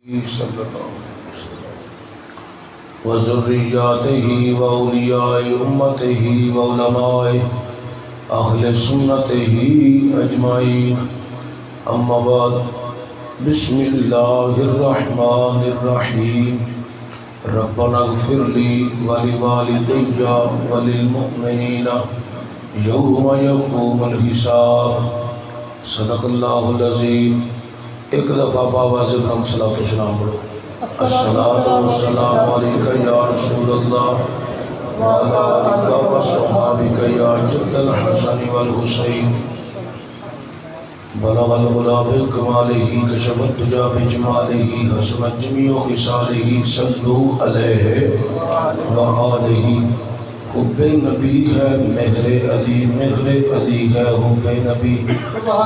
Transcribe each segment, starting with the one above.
صلی اللہ علیہ وسلم وذریاتہ واولیاء امتہ وعلماء اہل سنتہ اجمعین اما بعد بسم اللہ الرحمن الرحیم ربنا اغفر لی ولوالدی وللمؤمنین یوم یقوم الحساب صدق اللہ العظیم۔ ایک دفعہ باواز بلند صلاۃ والسلام پڑھو۔ الصلاۃ والسلام علیکہ یا رسول اللہ وعلی آلکہ وصحابکہ یا جد الحسن والحسین بلغ العلا بکمالہ کشف الدجی بجمالہ حسنت جمیع خصالہ صلو علیہ وآلہ۔ حب نبی ہے مہر علی، مہر علی ہے حب نبی،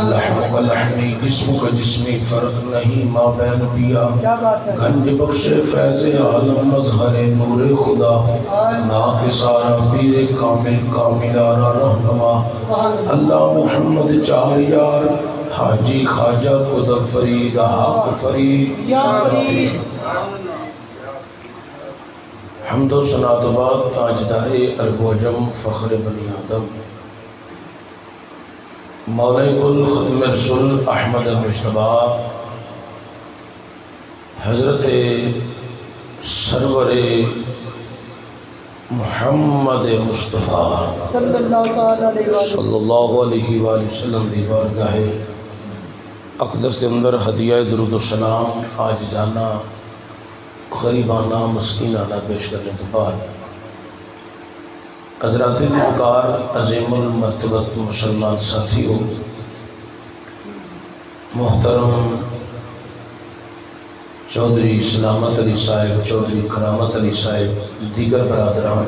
لحم کا لحمی جسم کا جسمی فرق نہیں ماں بین پیا، گنج بخش فیض عالم مظہر نور خدا، ناقصارا پیر کامل کاملارا رہنما، اللہ محمد چار یار حاجی خواجہ قدر فرید حق فرید یا ربی۔ حمد و ثنا و بعد تاجدار عرب و عجم فخر بنی آدم مولا کل ختم رسول احمد مجتبی حضرت سرور محمد مصطفیٰ صلی اللہ علیہ وآلہ وسلم دی بارگاہ اقدس کے اندر ہدیہ درود و سلام آج جانا غریبانہ مسکینانہ پیش کرنے کے بعد حضرات ذوالفقار عظیم المرتبت مسلمان ساتھیوں، محترم چودھری سلامت علی صاحب، چودھری کرامت علی صاحب، دیگر برادران،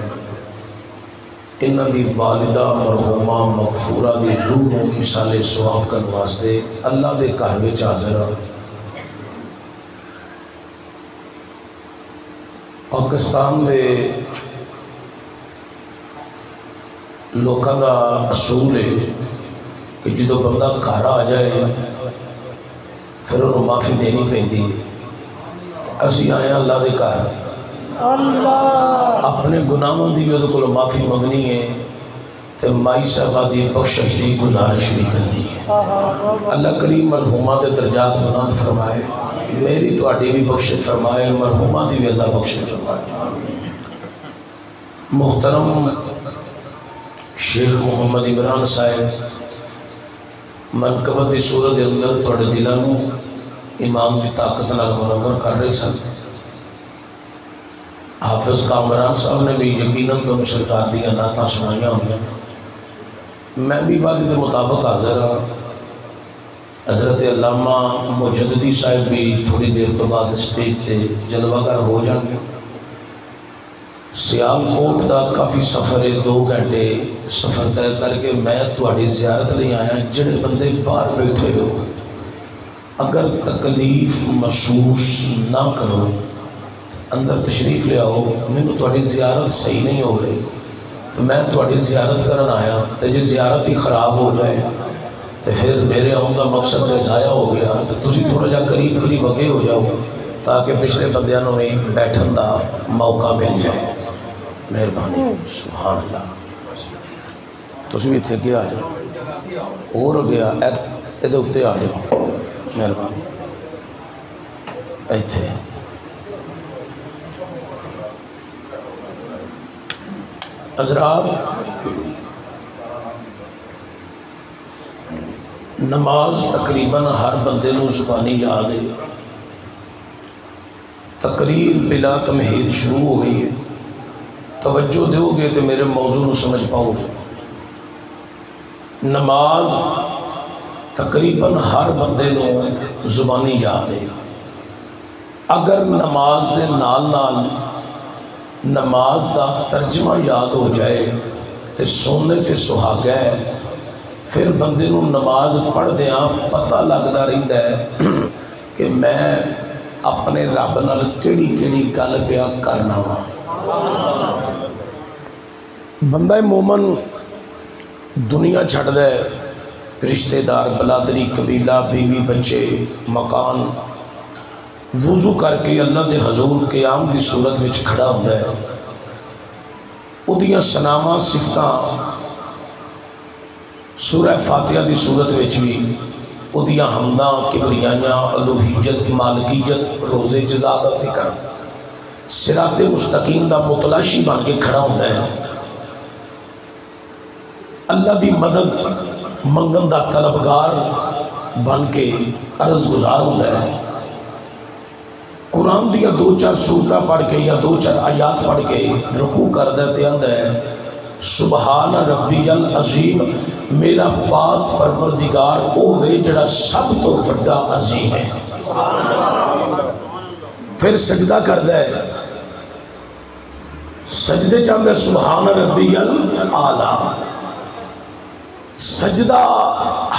انہاں دی والدہ مرحومہ مغفورہ دی روح نو ایصال ثواب کرن واسطے اللہ دے گھر وچ حاضر ہاں۔ پاکستان دے لوکاں دا اصول ہے کہ جدو بندہ گھر آ جائے پھر انہوں معافی دینی پیندی ہے۔ اسی آئے ہیں اللہ دے گھر، اپنے گناہوں دی بھی کو معافی منگنی ہے تو مائی صاحبہ دی بخشش دی گزارش بھی کرنی ہے۔ اللہ کریم مرحومہ دے درجات بلند فرمائے، میری تواڈی بھی بخشش فرمائے، مرحومہ دی بھی اللہ بخشش فرمائے۔ محترم شیخ محمد عمران صاحب منقبت دی صورت دے اندر تواڈے دلاں نوں امام دی طاقت نال منور کر رہے سن۔ حافظ کامران صاحب نے بھی یقیناً تم سرکار دی نعتاں سنائیاں ہوئیں، میں بھی وعدے کے مطابق حاضر ہاں۔ حضرت علامہ مجددی صاحب بھی تھوڑی دیر تو بعد اسٹیج تے جلوہ گر ہو جان گے۔ سیالکوٹ دا کافی سفر ہے، 2 گھنٹے سفر طے کر کے میں تواڈی زیارت لئی آیا۔ جڑے بندے باہر بیٹھے ہو اگر تکلیف محسوس نہ کرو اندر تشریف لے آؤ، مینوں تواڈی زیارت صحیح نہیں ہو رہی تو میں تواڈی زیارت کرن آیا، تے جے زیارت ہی خراب ہو جائے تو پھر میرے آن کا مقصد ضائع ہو گیا۔ تو تسی تھوڑا جا قریب قریب اگے ہو جاؤ تاکہ پچھلے بندیاں نوں بھی بیٹھن دا موقع مل جائے۔ مہربانی، سبحان اللہ۔ تسی بھی اتنے اگے آ جاؤ، اور اگے ادھر اتنے آ جاؤ، مہربانی ایتھے۔ حضرات، نماز تقریباً ہر بندے نوں زبانی یاد ہے۔ تقریر بلا تمہید شروع ہو گئی ہے، توجہ دیو گے تو میرے موضوع نوں سمجھ پاؤ گے۔ نماز تقریباً ہر بندے نوں زبانی یاد ہے۔ اگر نماز دے نال نال نماز دا ترجمہ یاد ہو جائے تو سونے تے سہاگا ہے، پھر بندے نوں نماز پڑھ دیاں پتہ لگتا رہتا ہے کہ میں اپنے رب نال کیڑی کیڑی گل پیا کرنا وا۔ بندہ مومن دنیا چھڑ دے، رشتہ دار، بلادری، قبیلہ، بیوی، بچے، مکان، وضو کر کے اللہ دے حضور قیام دی صورت وچ کھڑا ہوندا ہے، اودیاں سناواں صفتاں سورہ فاتحہ دی صورت وچ بھی اودیاں حمداں کبریائیاں الوہیت مالکیت روزے جزا دا ذکر صراط مستقیم دا متلاشی بن کے کھڑا ہوندا ہے، اللہ دی مدد منگن دا طلبگار بن کے عرض گزار ہوندا ہے، قرآن دیا 2-4 سورتاں پڑھ کے یا 2-4 آیات پڑھ کے رکوع کردا تے آندا ہے سبحان ربی العظیم، میرا پاک پروردگار اوے جڑا سب تو وڈا عظیم ہے۔ پھر سجدہ کردا ہے، سجدے چاہتا ہے سبحان ربی الاعلیٰ۔ سجدہ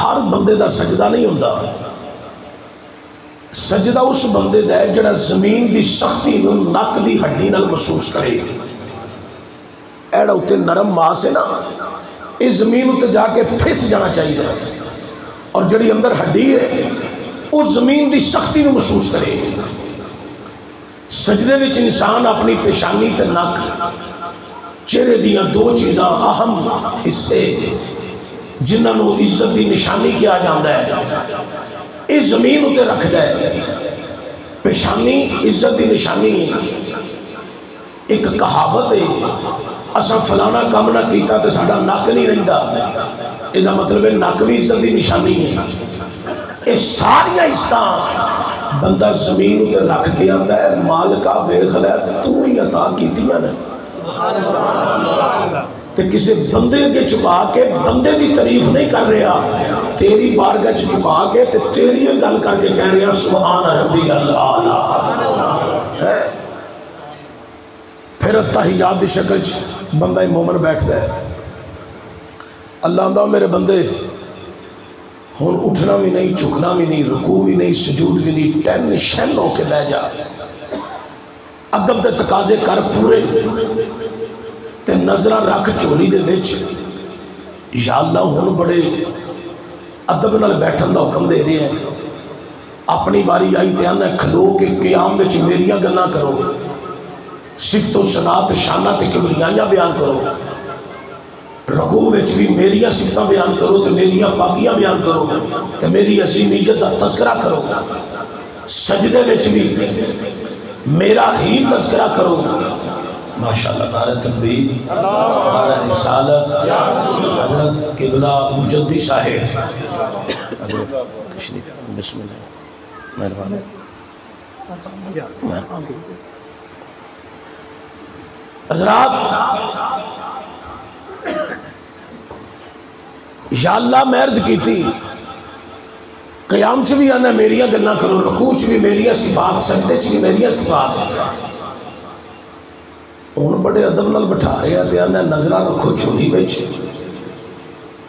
ہر بندے دا سجدہ نہیں ہوتا، سجدہ اس بندے دا ہے جڑا زمین دی سختی نو نک دی ہڈی نال محسوس کرے، ایڑا اتے نرم ماس ہے نا، اس زمین اتے جا کے پھس جانا چاہیے، اور جڑی اندر ہڈی ہے اس زمین دی سختی نو محسوس کرے۔ سجدے وچ انسان اپنی پیشانی تے نک چہرے دیاں 2 چیزاں اہم حصے جنہاں نو عزت دی نشانی کیا جاندا ہے اس زمین اتے رکھدا ہے۔ پیشانی عزت دی نشانی، ایک کہاوت ہے اساں فلانا کام نہ کیتا تے ساڈا نک نہیں رہندا، یہ مطلب ہے نک بھی عزت دی نشانی ہے۔ یہ ساری عزتاں بندہ زمین اتے رکھ کے آندا ہے مالکا ویکھ لے تو ہی عطا کیتیاں نے، تے کسی بندے کے چھپا کے بندے دی تعریف نہیں کر رہا، تیری بارگاہ چھپا کے تے تیری گل کر کے کہہ رہا سبحان ربی الاعلیٰ ہے۔ پھر تحیات دی شکل بندہ مومن بیٹھتا ہے، اللہ آندا میرے بندے ہن اٹھنا بھی نہیں، جھکنا بھی نہیں، رکوع بھی نہیں، سجود بھی نہیں، ٹینشن ہو کے بیٹھ جا، ادب دے تقاضے کر پورے، تے نظرہ رکھ چولی دے وچ، یا اللہ ہن بڑے ادب نال بیٹھن دا حکم دے رہے ہیں، اپنی واری آئی تے آنا کھلو کے قیام وچ میریاں گلاں کرو، صفت و ثناء شانہ تے کبریائیاں بیان کرو، رکوع وچ بھی میریاں صفتاں بیان کرو تے میریاں پاکیاں بیان کرو تے میری عظیمیت دا تذکرہ کرو، سجدے وچ بھی میرا ہی تذکرہ کرو۔ ماشاءاللہ، نعرہ تکبیر، نعرہ رسالت، حضرت قبلہ مجدی صاحب تشریف، بسم اللہ، مہربانی مہربانی حضرات۔ یا اللہ میں عرض کی تھی قیام چ بھی آنا میریاں گلاں کرو، رکوع چ بھی میریاں صفات، سجدے چ بھی میریاں صفات، ہن بڑے ادب نال بٹھا رہے ہیں تے آنا نظرہ رکھو چولی وچ،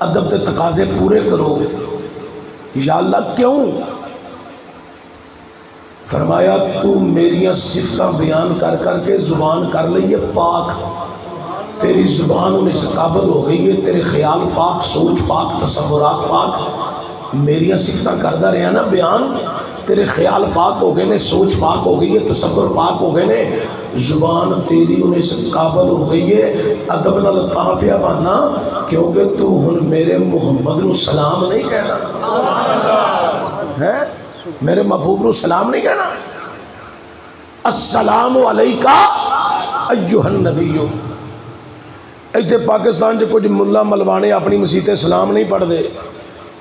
ادب تے تقاضے پورے کرو۔ یا اللہ کیوں؟ فرمایا تو میریاں صفتاں بیان کر کر کے زبان کر لئیے پاک، تیری زبان انہیں سے قابل ہو گئی ہے، تیرے خیال پاک، سوچ پاک، تصورات پاک، میریاں صفتاں کردہ رہے ہیں نا بیان، تیرے خیال پاک ہو گئے نے، سوچ پاک ہو گئی ہے، تصور پاک ہو گئے نے، زبان تیری انہیں سے قابل ہو گئی ہے، ادب نال تاں پیا باننا کیونکہ تو ہن میرے محمد نو سلام نہیں کہنا ہے، میرے محبوب نو سلام نہیں کہنا، السلام علیکہ ایہا النبیو۔ ایتھے پاکستان جو کچھ ملا ملوانے اپنی مسیحتے سلام نہیں پڑھ دے،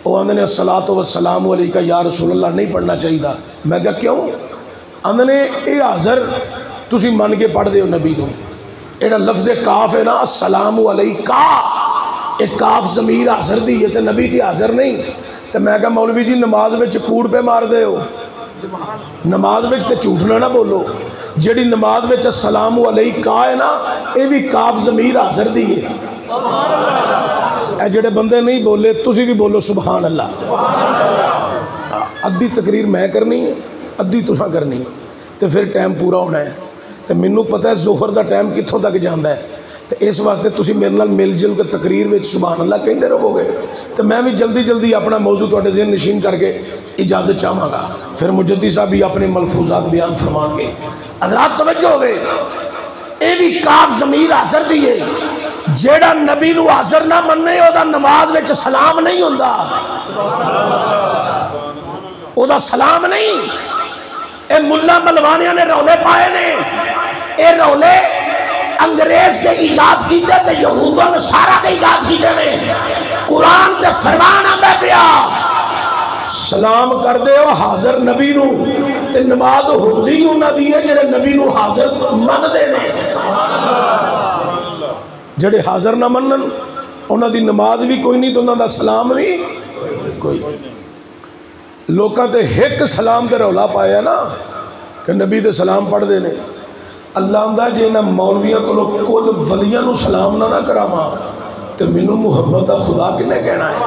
وہ آندھے نے الصلاۃ والسلام علیکہ یا رسول اللہ نہیں پڑھنا چاہیے، میں کہا کیوں؟ آندھے نے اے حاضر تسی من کے پڑھ دے ہو نبی نو، ایڈا لفظ کاف ہے نا السلام علیکہ، ایک کاف ضمیر حاضر دی ہے تے نبی تی حاضر نہیں، تے میں کہا مولوی جی نماز وچ کوڑ پہ مار دے ہو، نماز وچ تے جھوٹنا نہ بولو، جڑی نماز وچ السلام علیکہ ہے نا اے بھی کاف ضمیر حاضر دی ہے، اے جڑے بندے نہیں بولے تسی بھی بولو سبحان اللہ۔ ادھی تقریر میں کرنی ہے، ادھی تساں کرنی ہے، تے پھر ٹائم پورا ہونا ہے، تے منو پتہ ہے ظہر دا ٹائم کتھوں تک جاندا ہے، تے تو اس واسطے تسی میرے نال مل جل کے تقریر میں سبحان اللہ کہندے رہو گے تو میں بھی جلدی جلدی اپنا موضوع تواڈے ذہن نشین کر کے اجازت چاہواں گا، پھر مجدی صاحب بھی اپنے ملفوظات بیان فرمان گے۔ حضرات توجہ ہوئے، اے بھی کاف ضمیر حاضر دیئے، جیڑا نبی نو حاضر نہ مننے او دا نماز وچ سلام نہیں ہوندا، او دا سلام نہیں۔ اے ملا ملوانیاں نے رولے پائے نے، اے رولے انگریز کے ایجاد کیتے تے یہود و نصارا کے ایجاد کیتے نے۔ قرآن تے فرمان آندا پیا سلام کر دے او حاضر نبی نو، تے نماز ہوندی انہاں دی ہے جڑے نبی نو حاضر من دے نے، جڑے حاضر نہ منن انہاں دی نماز بھی کوئی نہیں تو انہاں دا سلام بھی کوئی نہیں۔ لوکاں تے ایک سلام تے رولا پایا نا کہ نبی تے سلام پڑھ دے نے۔ اللہ آندا جے نہ مولویاں کولو کل ولیاں نو سلام نہ کراواں تے مینوں محمد دا خدا کنے کہنا ہے؟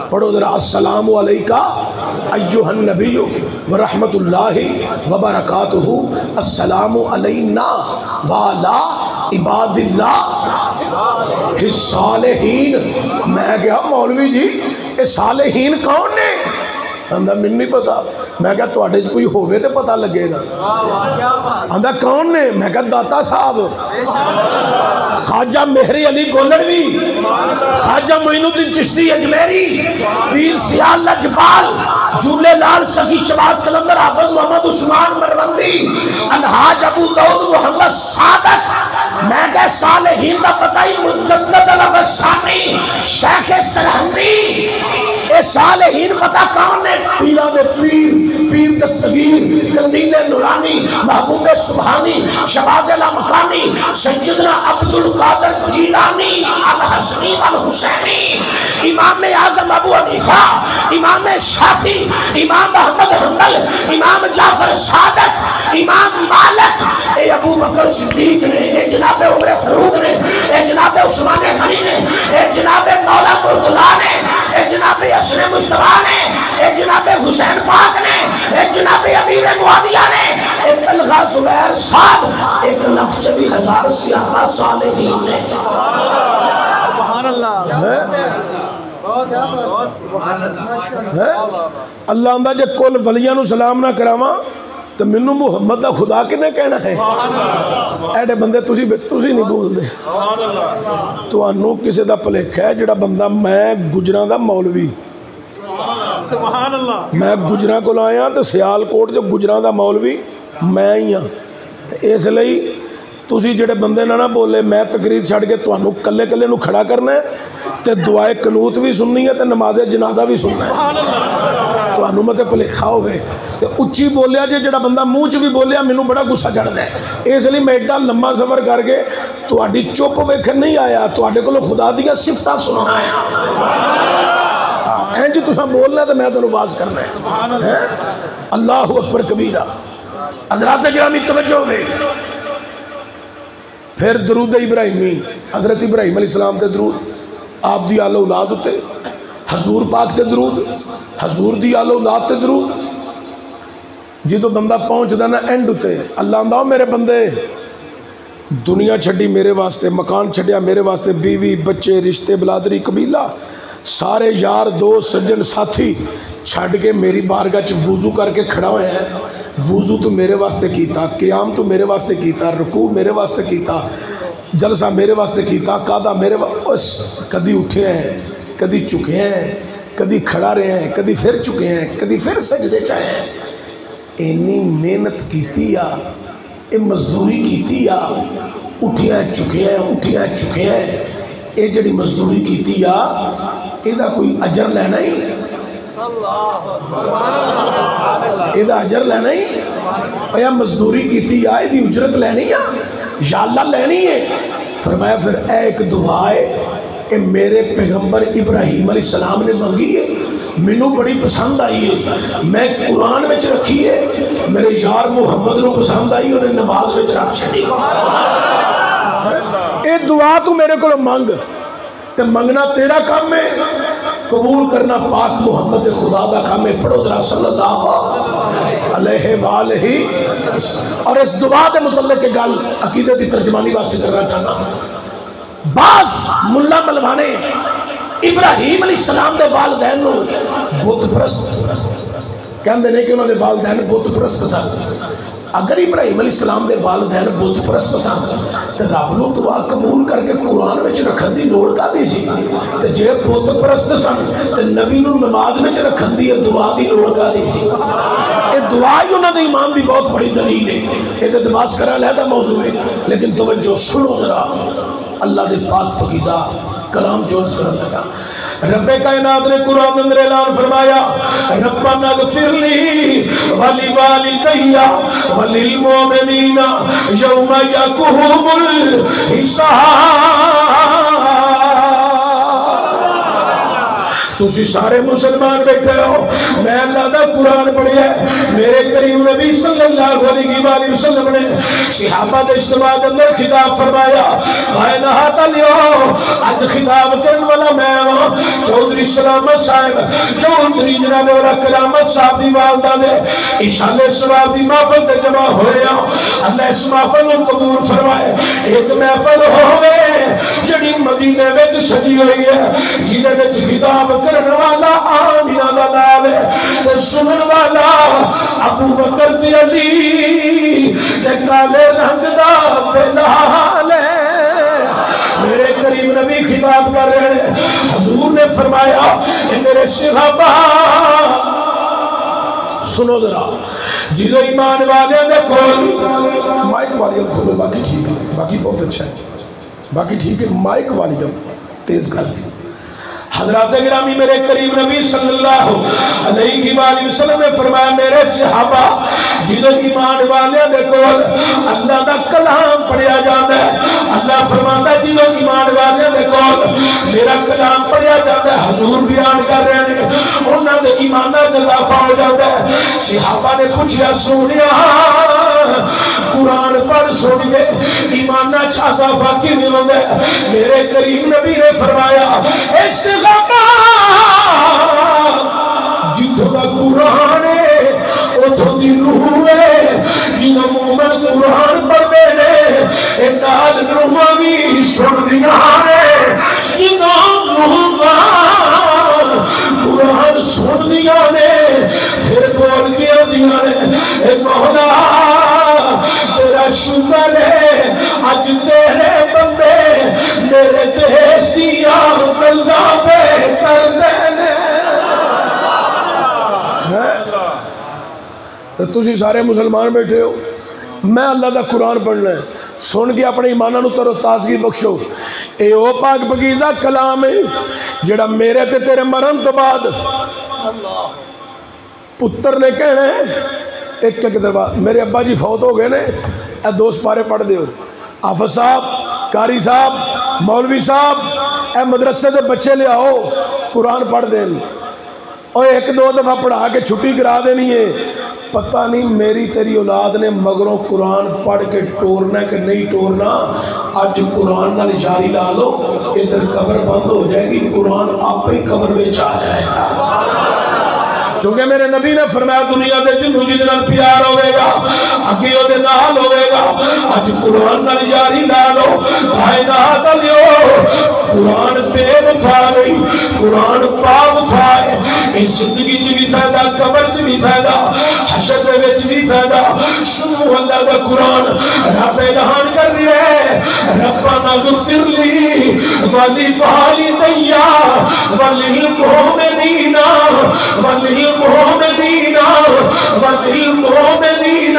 پڑھو ذرا السلام علیکہ ایھا النبی ورحمۃ اللہ وبرکاتہ، السلام علینا وعلی عباد اللہ الصالحین۔ میں کہا مولوی جی اے صالحین کون نے؟ آندا من نہیں پتا۔ میں کہا تواڈے کوئی ہووے تے پتہ لگے نا۔ آندا کون نے؟ میں کہا داتا صاحب، خواجہ مہری علی گولڑوی، خواجہ معین الدین چشتی اجمیری، پیر سیال لجپال، جھولے لال سخی شباز قلندر حافظ محمد عثمان مروندی، الحاج ابو داؤد محمد صادق۔ میں کہا صالحین دا پتہ ہی مجدد الوسانی شیخ سرہندی، اے صالحین پتہ کون نے؟ پیران دے پیر، پیر دستگیر، قندیل نورانی، محبوب سبحانی، شباز لامکانی، سیدنا عبدالقادر جیلانی، الحسنی الحسینی، امام اعظم ابو حنیفہ، امام شافعی، امام احمد حنبل، امام جعفر صادق، امام مالک، اے ابو بکر صدیق نے، اے جناب عمر فاروق نے، اے جناب عثمان غنی نے، اے جناب مولا مرتضیٰ نے، اے جناب حسن مصطفیٰ نے، اے جناب حسین پاک نے، اے جناب امیر معاویہ نے، اے طلحہ زبیر سعد، ایک لاکھ 24,000 صحابہ صالحین نے۔ سبحان اللہ۔ اللہ اندہ جے کل ولیاں نو سلام نہ کراواں تو منو محمد دا خدا کنے کہنا ہے؟ ایڈے بندے تسی نہیں بول دے۔ تو انو کسے دا پلیکھ ہے جڑا بندہ میں گجران دا مولوی، میں گجران کو لایا تو سیال کوٹ جو گجران دا مولوی میں ہی ہاں، اس لئی تسی جڑے بندے نہ بولے میں تقریر چھڑ کے تو انو کلے کلے نو کھڑا کرنا ہے تے دعائے قنوت بھی سننی ہے تے نماز جنازہ بھی سننا ہے۔ تو انو متے پلیکھا ہوئے تے اچھی بولیا جے جڑا بندہ منہ چ بھی بولیا مینوں بڑا غصہ چڑھدا ہے۔ اس لیے میں ایڈا لمبا سفر کر کے تہاڈی چپ ویکھن نہیں آیا، تہاڈے کولوں خدا دیاں صفتاں سننا ہے۔ ہیں جی تساں بولنا تو میں تانوں واز کرنا ہے۔ اللہ اکبر کبیرہ۔ حضرات گرامی توجہ ہوئے، پھر درود ابراہیمی، حضرت ابراہیم علیہ السلام تے درود، آپ دی آل اولاد تے حضور پاک تے درود، حضور دی آل اولاد تے درود۔ جدو بندہ پہنچ دینا اینڈ تے اللہ انداؤ میرے بندے دنیا چھڑی میرے واسطے، مکان چھڑیا میرے واسطے، بیوی بچے رشتے بلادری قبیلہ سارے یار دوست سجن ساتھی چھڑ کے میری بارگاہ چ وضو کر کے کھڑا ہوئے ہیں۔ وضو تو میرے واسطے کیتا، قیام تو میرے واسطے کیتا، رکوع میرے واسطے کیتا، جلسہ میرے واسطے کیتا، قعدہ میرے واسطے، کدی اٹھے ہیں کدی چکے ہیں، کدی کھڑا رہے ہیں، کدی پھر چکے ہیں، کدی پھر سجدے چاہے ہیں۔ اینی محنت کیتی یا اے مزدوری کیتی یا اٹھیاں چکے ہیں اٹھیاں چکے ہیں، اے جڑی مزدوری کیتی یا اے دا کوئی اجر لینا ہی، اے دا اجر لینا ہی، یا مزدوری کیتی یا اے دی اجرت لینی یا اللہ لینی ہے۔ فرمایا پھر اے ایک دعا ہے اے میرے پیغمبر ابراہیم علیہ السلام نے منگی ہے، مینوں بڑی پسند آئی ہے، میں قرآن میں رکھی ہے، میرے یار محمد نو پسند آئی انہیں نماز میں رکھ چھڑی۔ اے دعا تو میرے کو مانگ، تے منگنا تیرا کام ہے، قبول کرنا پاک محمد خدا دا کام ہے۔ پڑھو ذرا صلی اللہ علیہ وآلہ۔ اور اس دعا دے متعلق کے گل عقیدے دی ترجمانی واسطے کرنا چاہنا، بعض ملا ملوانے ابراہیم علیہ السلام دے والدین نو بت پرست کہندے نے کہ انہوں دے والدین بت پرست پسند۔ اگر ابراہیم علیہ السلام دے والدین بت پرست پسند تو رب نو دعا قبول کر کے قرآن وچ رکھن دی لوڑ کادی سی؟ تے جے بت پرست سن تے نبی نو نماز وچ رکھن دی دعا دی لوڑ کادی سی؟ یہ دعا ہی انہوں نے ایمان دی بہت بڑی دلیل ہے۔ یہ تے دماغ کرا علیحدہ موضوع ہے، لیکن توجہ سنو ذرا، اللہ دے پاک پاکیزہ کلام جو عرض کرن لگا۔ رب کائنات نے قرآن اندر اعلان فرمایا، ربنا اغفر لی ولی والدی وللمؤمنین یوم یقوم الحساب۔ تسی سارے مسلمان بیٹھے ہو، میں اللہ دا قرآن پڑھی ہے، میرے کریم نبی صلی اللہ علیہ وآلہ وسلم نے صحابہ دے اجتماع اندر خطاب فرمایا، کائنات علیہ آج خطاب کرن والا میں ہوں چودھری سلامت صاحب، چودھری جناب اور کرامت صاحب دی والدہ نے اشالے سواب دی محفل تے جمع ہوئے ہیں، اللہ اس محفل کو قبول فرمائے۔ ایک محفل ہوئے جڑی مدینہ وچ سجی ہوئی ہے، جنہیں وچ خطاب کرن والا آمینہ دا نال ہے تے سنن والا ابو بکر تے علی تے کالے رنگ دا بلال ہے۔ میرے کریم نبی خطاب کر رہے ہیں، حضور نے فرمایا کہ میرے صحابہ سنو ذرا، جیدو ایمان والے دے کول مائک والی کھولو، باقی ٹھیک ہے، باقی بہت اچھا ہے، باقی ٹھیک ہے، مائک والی جب تیز کر دی۔ حضرات گرامی میرے کریم نبی صلی اللہ علیہ وآلہ وسلم نے فرمایا، میرے صحابہ جنہوں ایمان والے دے کول اللہ دا کلام پڑھیا جاتا ہے، اللہ فرماتا ہے جنہوں ایمان والے دے کول میرا کلام پڑھیا جاتا ہے، حضور بیان کر رہے ہیں، انہوں نے ایمانہ اضافہ ہو جاتا ہے۔ صحابہ نے پوچھا، سونیا قرآن پڑھ سنیے ایمانہ اضافہ کی نہیں ہوتا ہے؟ میرے کریم نبی نے فرمایا، اے صحابہ جتوں کا قرآن ہے اتوں دی روح ہے، جنہوں مومن قرآن پڑھ دے نے اے نال روح بھی سن دیا ہے، جنہوں روح قرآن سن دیا نے پھر بول گیا دیا نے، اے مولا تیرا شکر ہے آج تیرے بندے میرے دیش دیا گلہ پہ کر دینے۔ تو تسی سارے مسلمان بیٹھے ہو، میں اللہ دا قرآن پڑھنا ہے، سن کے اپنے ایمانہ نو تر و تازگی بخشو۔ اے او پاک پاکیزہ کلام ہے جڑا میرے تے تیرے مرن تو بعد پتر نے کہنا ہے، ایک دربار میرے ابا جی فوت ہو گئے نے، اے دو سپارے پڑھ دیو، حافظ صاحب، قاری صاحب، مولوی صاحب، اے مدرسے دے بچے لے آؤ قرآن پڑھ دیں، اور ایک دو دفعہ پڑھا کے چھٹی کرا دینی ہے۔ پتہ نہیں میری تیری اولاد نے مگروں قرآن پڑھ کے ٹورنا کہ نہیں ٹورنا، آج قرآن نال جاری لا لو، ادھر قبر بند ہو جائے گی، قرآن آپ ہی قبر میں آ جائے گا۔ چونکہ میرے نبی نے فرمایا دنیا دے جنوں جنہاں پیار ہوئے گا اگے او دے نال ہوئے گا، اج قرآن نال جاری لا لو، کائنات لیو قرآن بے وفا نہیں، قرآن پا وفا ہے، اس زندگی چ بھی فائدہ، قبر چ بھی فائدہ، حشر دے وچ بھی فائدہ۔ سنو اللہ دا قرآن، رب اعلان کر رہا ہے، ربنا اغفر لی ولوالدی وللمؤمنین والمؤمنین والمؤمنین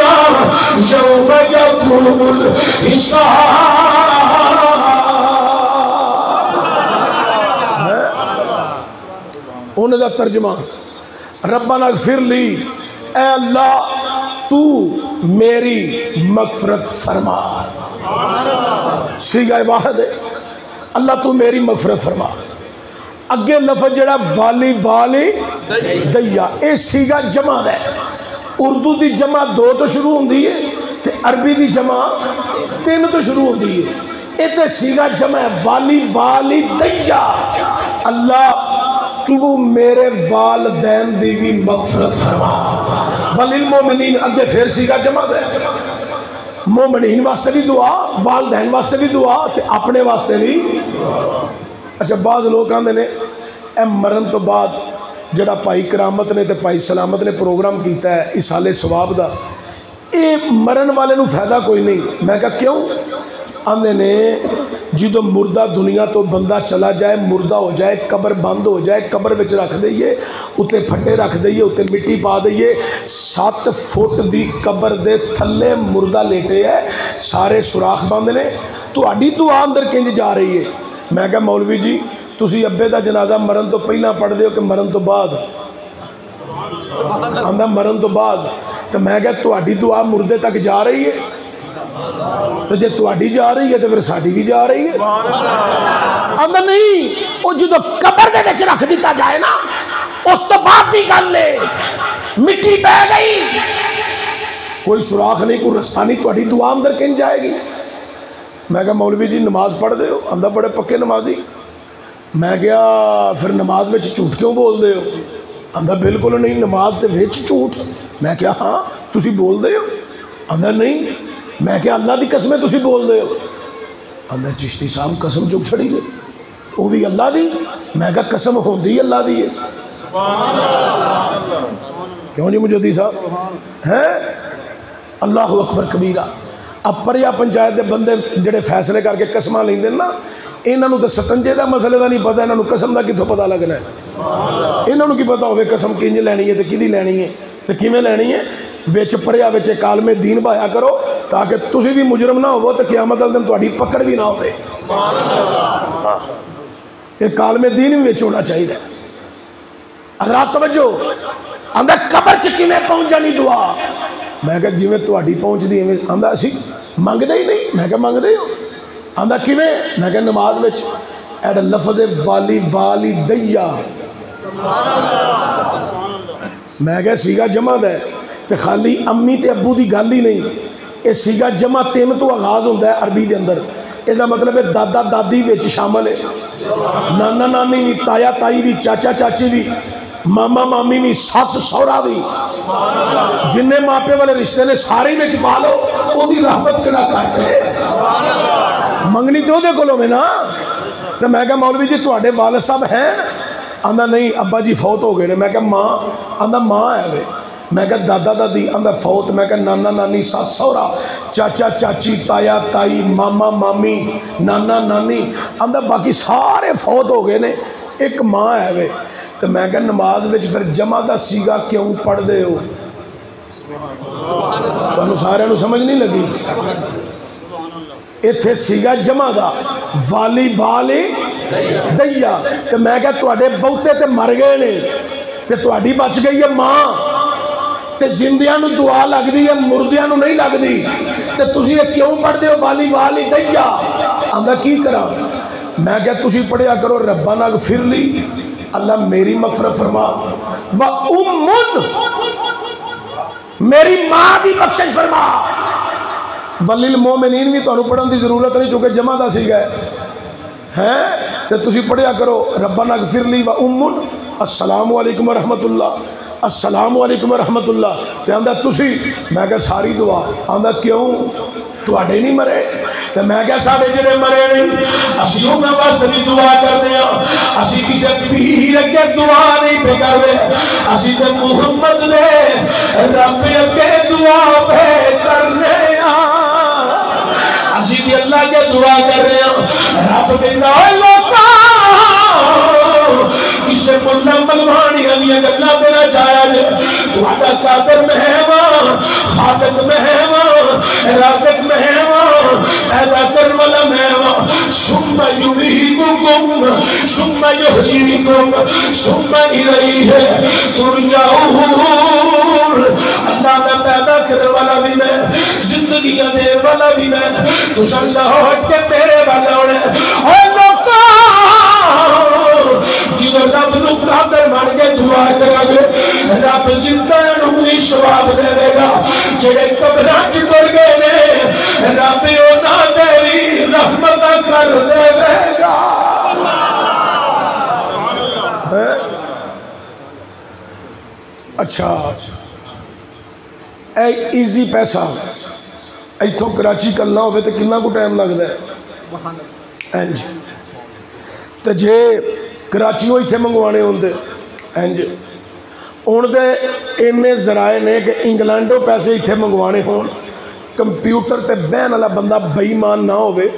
یوم یقوم الحساب۔ انہوں نے ترجمہ، ربنا اغفر لی، اے اللہ تو میری مغفرت فرما۔ سیغہ واحد ہے، اللہ تو میری مغفرت فرما۔ اگے لفظ جڑا والی والی دیا، اے سیغہ جمع ہے، اردو دی جمع دو تو شروع ہوندی ہے تے عربی دی جمع تین تو شروع ہوندی ہے، اے تے سیغہ جمع ہے والی والی دیا، اللہ تو میرے والدین دی بھی مغفرت فرما۔ وَلِلْمُؤْمِنِينَ اگے پھر سیگا جمع دے مومنین واسطے بھی دعا والدین واسطے بھی دعا تے اپنے واسطے بھی. اچھا بعض لوگ آندے نے اے مرن تو بعد جڑا بھائی کرامت نے تے بھائی سلامت نے پروگرام کیتا ہے اِسالے ثواب دا اے مرن والے نو فائدہ کوئی نہیں. میں کہا کیوں؟ آندے نے جدو مردہ دنیا تو بندہ چلا جائے مردہ ہو جائے قبر بند ہو جائے قبر وچ رکھ دئیے اتے پھٹے رکھ دئیے اتے مٹی پا دئیے 7 فٹ دی قبر دے تھلے مردہ لیٹے ہے سارے سوراخ بند نے تو اڈی دعا اندر کنج جا رہی ہے. میں کہا مولوی جی تسی ابے دا جنازہ مرن تو پہلا پڑھ دے ہو کہ مرن تو بعد؟ آندہ مرن تو بعد. تو میں کہا تو اڈی دعا مردے تک جا رہی ہے تو جے تو اڈی جا رہی ہے تو پھر ساڑی بھی جا رہی ہے. آندہ نہیں وہ جدو قبر دے وچ رکھ دیتا جائے نا اس تو بعد دی گل لے مٹی بہ گئی کوئی سوراخ نہیں کوئی رستہ نہیں تو اڈی دعا اندر کن جائے گی. میں کہا مولوی جی نماز پڑھ دے ہو؟ آندہ بڑے پکے نمازی. میں کہا پھر نماز وچ جھوٹ کیوں بول دے ہو؟ آندہ بالکل نہیں نماز تے وچ جھوٹ. میں کہا ہاں تسی بول دے ہو؟ آندہ نہیں. میں کہا اللہ دی قسمیں تسی بول دے ہو؟ آندہ چشتی صاحب قسم چک چھڑی گئے وہ بھی اللہ دی. میں کہا قسم ہوندی اللہ دی ہے. کیوں جی مجدی صاحب ہیں اللہ اکبر کبیرہ. اب پریا پنچایت دے بندے جڑے فیصلے کر کے قسمہ لیں دیں نا انہوں نے تو ستنجے دا مسئلے دا نہیں پتا انہوں نے قسم دا کتوں پتا لگنا ہے. انہوں نے کی پتا ہوئے قسم کنج لینی ہے تو کدی لینی ہے تو کیویں لینی ہے. ویچ پریا ویچ عالم دین بایا کرو تاکہ تسی بھی مجرم نہ ہو تو قیامت والے دن تہاڈی پکڑ بھی نہ ہوئے. ایک عالم دین بھی ویچ ہونا چاہیے. حضرات توجہ آندہ قبر چ کیویں پہنچ جانی دعا. میں کہا جی میں تہاڈی پہنچ دی ایویں. آندہ اسی منگ دے ہی نہیں. میں کہا منگ دے ہو؟ آندہ کیویں؟ میں کہا نماز وچ ایڈ لفظ والی والی دیا. میں کہا سیگا جمع دے تے خالی امی تے ابو دی گل ہی نہیں. یہ سیگا جمع 3 تو آغاز ہوتا ہے عربی دے اندر. یہ مطلب ہے دادا دادی وچ شامل ہے نانا نانی بھی تایا تائی بھی چاچا چاچی بھی ماما مامی بھی سس سہرا بھی جن ماپے والے رشتے نے سارے وچ پا لو وہ دی رحمت کنا کرتے منگنی تو دے کولوں میں نا. تو میں کہا مولوی جی تواڈے والد صاحب ہیں؟ آندہ نہیں ابا جی فوت ہو گئے نے. میں کہا ماں؟ آندہ ماں ہے وے. میں کہا دادا دادی؟ آندہ فوت. میں کہا نانا نانی سس سہرا چاچا چاچی تایا تائی ماما مامی نانا نانی آندہ باقی سارے فوت ہو گئے نے ایک ماں ہے وے. تو میں کہا نماز وچ پھر جمع دا سیگا کیوں پڑھ دے ہو؟ تو سارے نو سمجھ نہیں لگی. ایتھے سیگا جمع دا والی والی دیا. تو میں کہا تواڈے بہتے تے مر گئے نے تے تواڈی بچ گئی ہے ماں تے زندیاں نو دعا لگ دی ہے مردیاں نو نہیں لگ دی تے تسی یہ کیوں پڑھ دے ہو والی والی دیا؟ آندہ کی کرا؟ میں کہا تسی پڑھیا کرو ربنا اغفر لی اللہ میری مغفرت فرما وَأُمٌ میری ماں دی بخشش فرما. وَلِلْمُؤْمِنِينَ بھی تو پڑھن دی ضرورت نہیں چونکہ جمع دا سی گئے ہیں تو تسی پڑھیا کرو ربنا اغفر لی وَأُمٌ السلام علیکم ورحمت اللہ السلام علیکم ورحمت اللہ. تے آندہ تسی میں کہا ساری دعا. آندہ کیوں تو آڈے نہیں مرے؟ تو میں کہا ساڑھے جڑے مرے نہیں اسی انہوں واسطے بھی دعا کر دیا. اسی کسی پیر کے دعا نہیں پہ کر دے اسی تے محمد دے رب کے دعا پہ کر رہے ہیں. اسی بھی اللہ کے دعا کر رہے ہیں. رب کے دعا لوکا کسے ملہ ملوانی علی اگرنا دینا چاہیا جے تو آدھا قادر مہمان خالق مہمان رازق مہمان پیدا کر والا مہمان ثم یحییکم ثم یحییکم ثم الیہ ترجعون. اللہ نے پیدا کرنے والا بھی میں زندگیاں دے والا بھی میں تو سمجھا ہٹ کے میرے والا ہونے اے لوکا جب رب نو قادر بن کے دعا کرا گے رب زندہ نو بھی ثواب دے دے گا. جڑے قبراں چ ٹر گئے نے رب انہاں دے بھی رحمت کر دے گا. اچھا ایزی پیسہ اتوں کراچی کرنا ہوئے تو کنا کو ٹائم لگتا ہے انج تو جے کراچیوں اتنے منگوانے ہوندے انج ہوں تو اینے ذرائع نے کہ انگلینڈوں پیسے اتنے منگوانے ہون کمپیوٹر تے بہن والا بندہ بے ایمان نہ ہوئے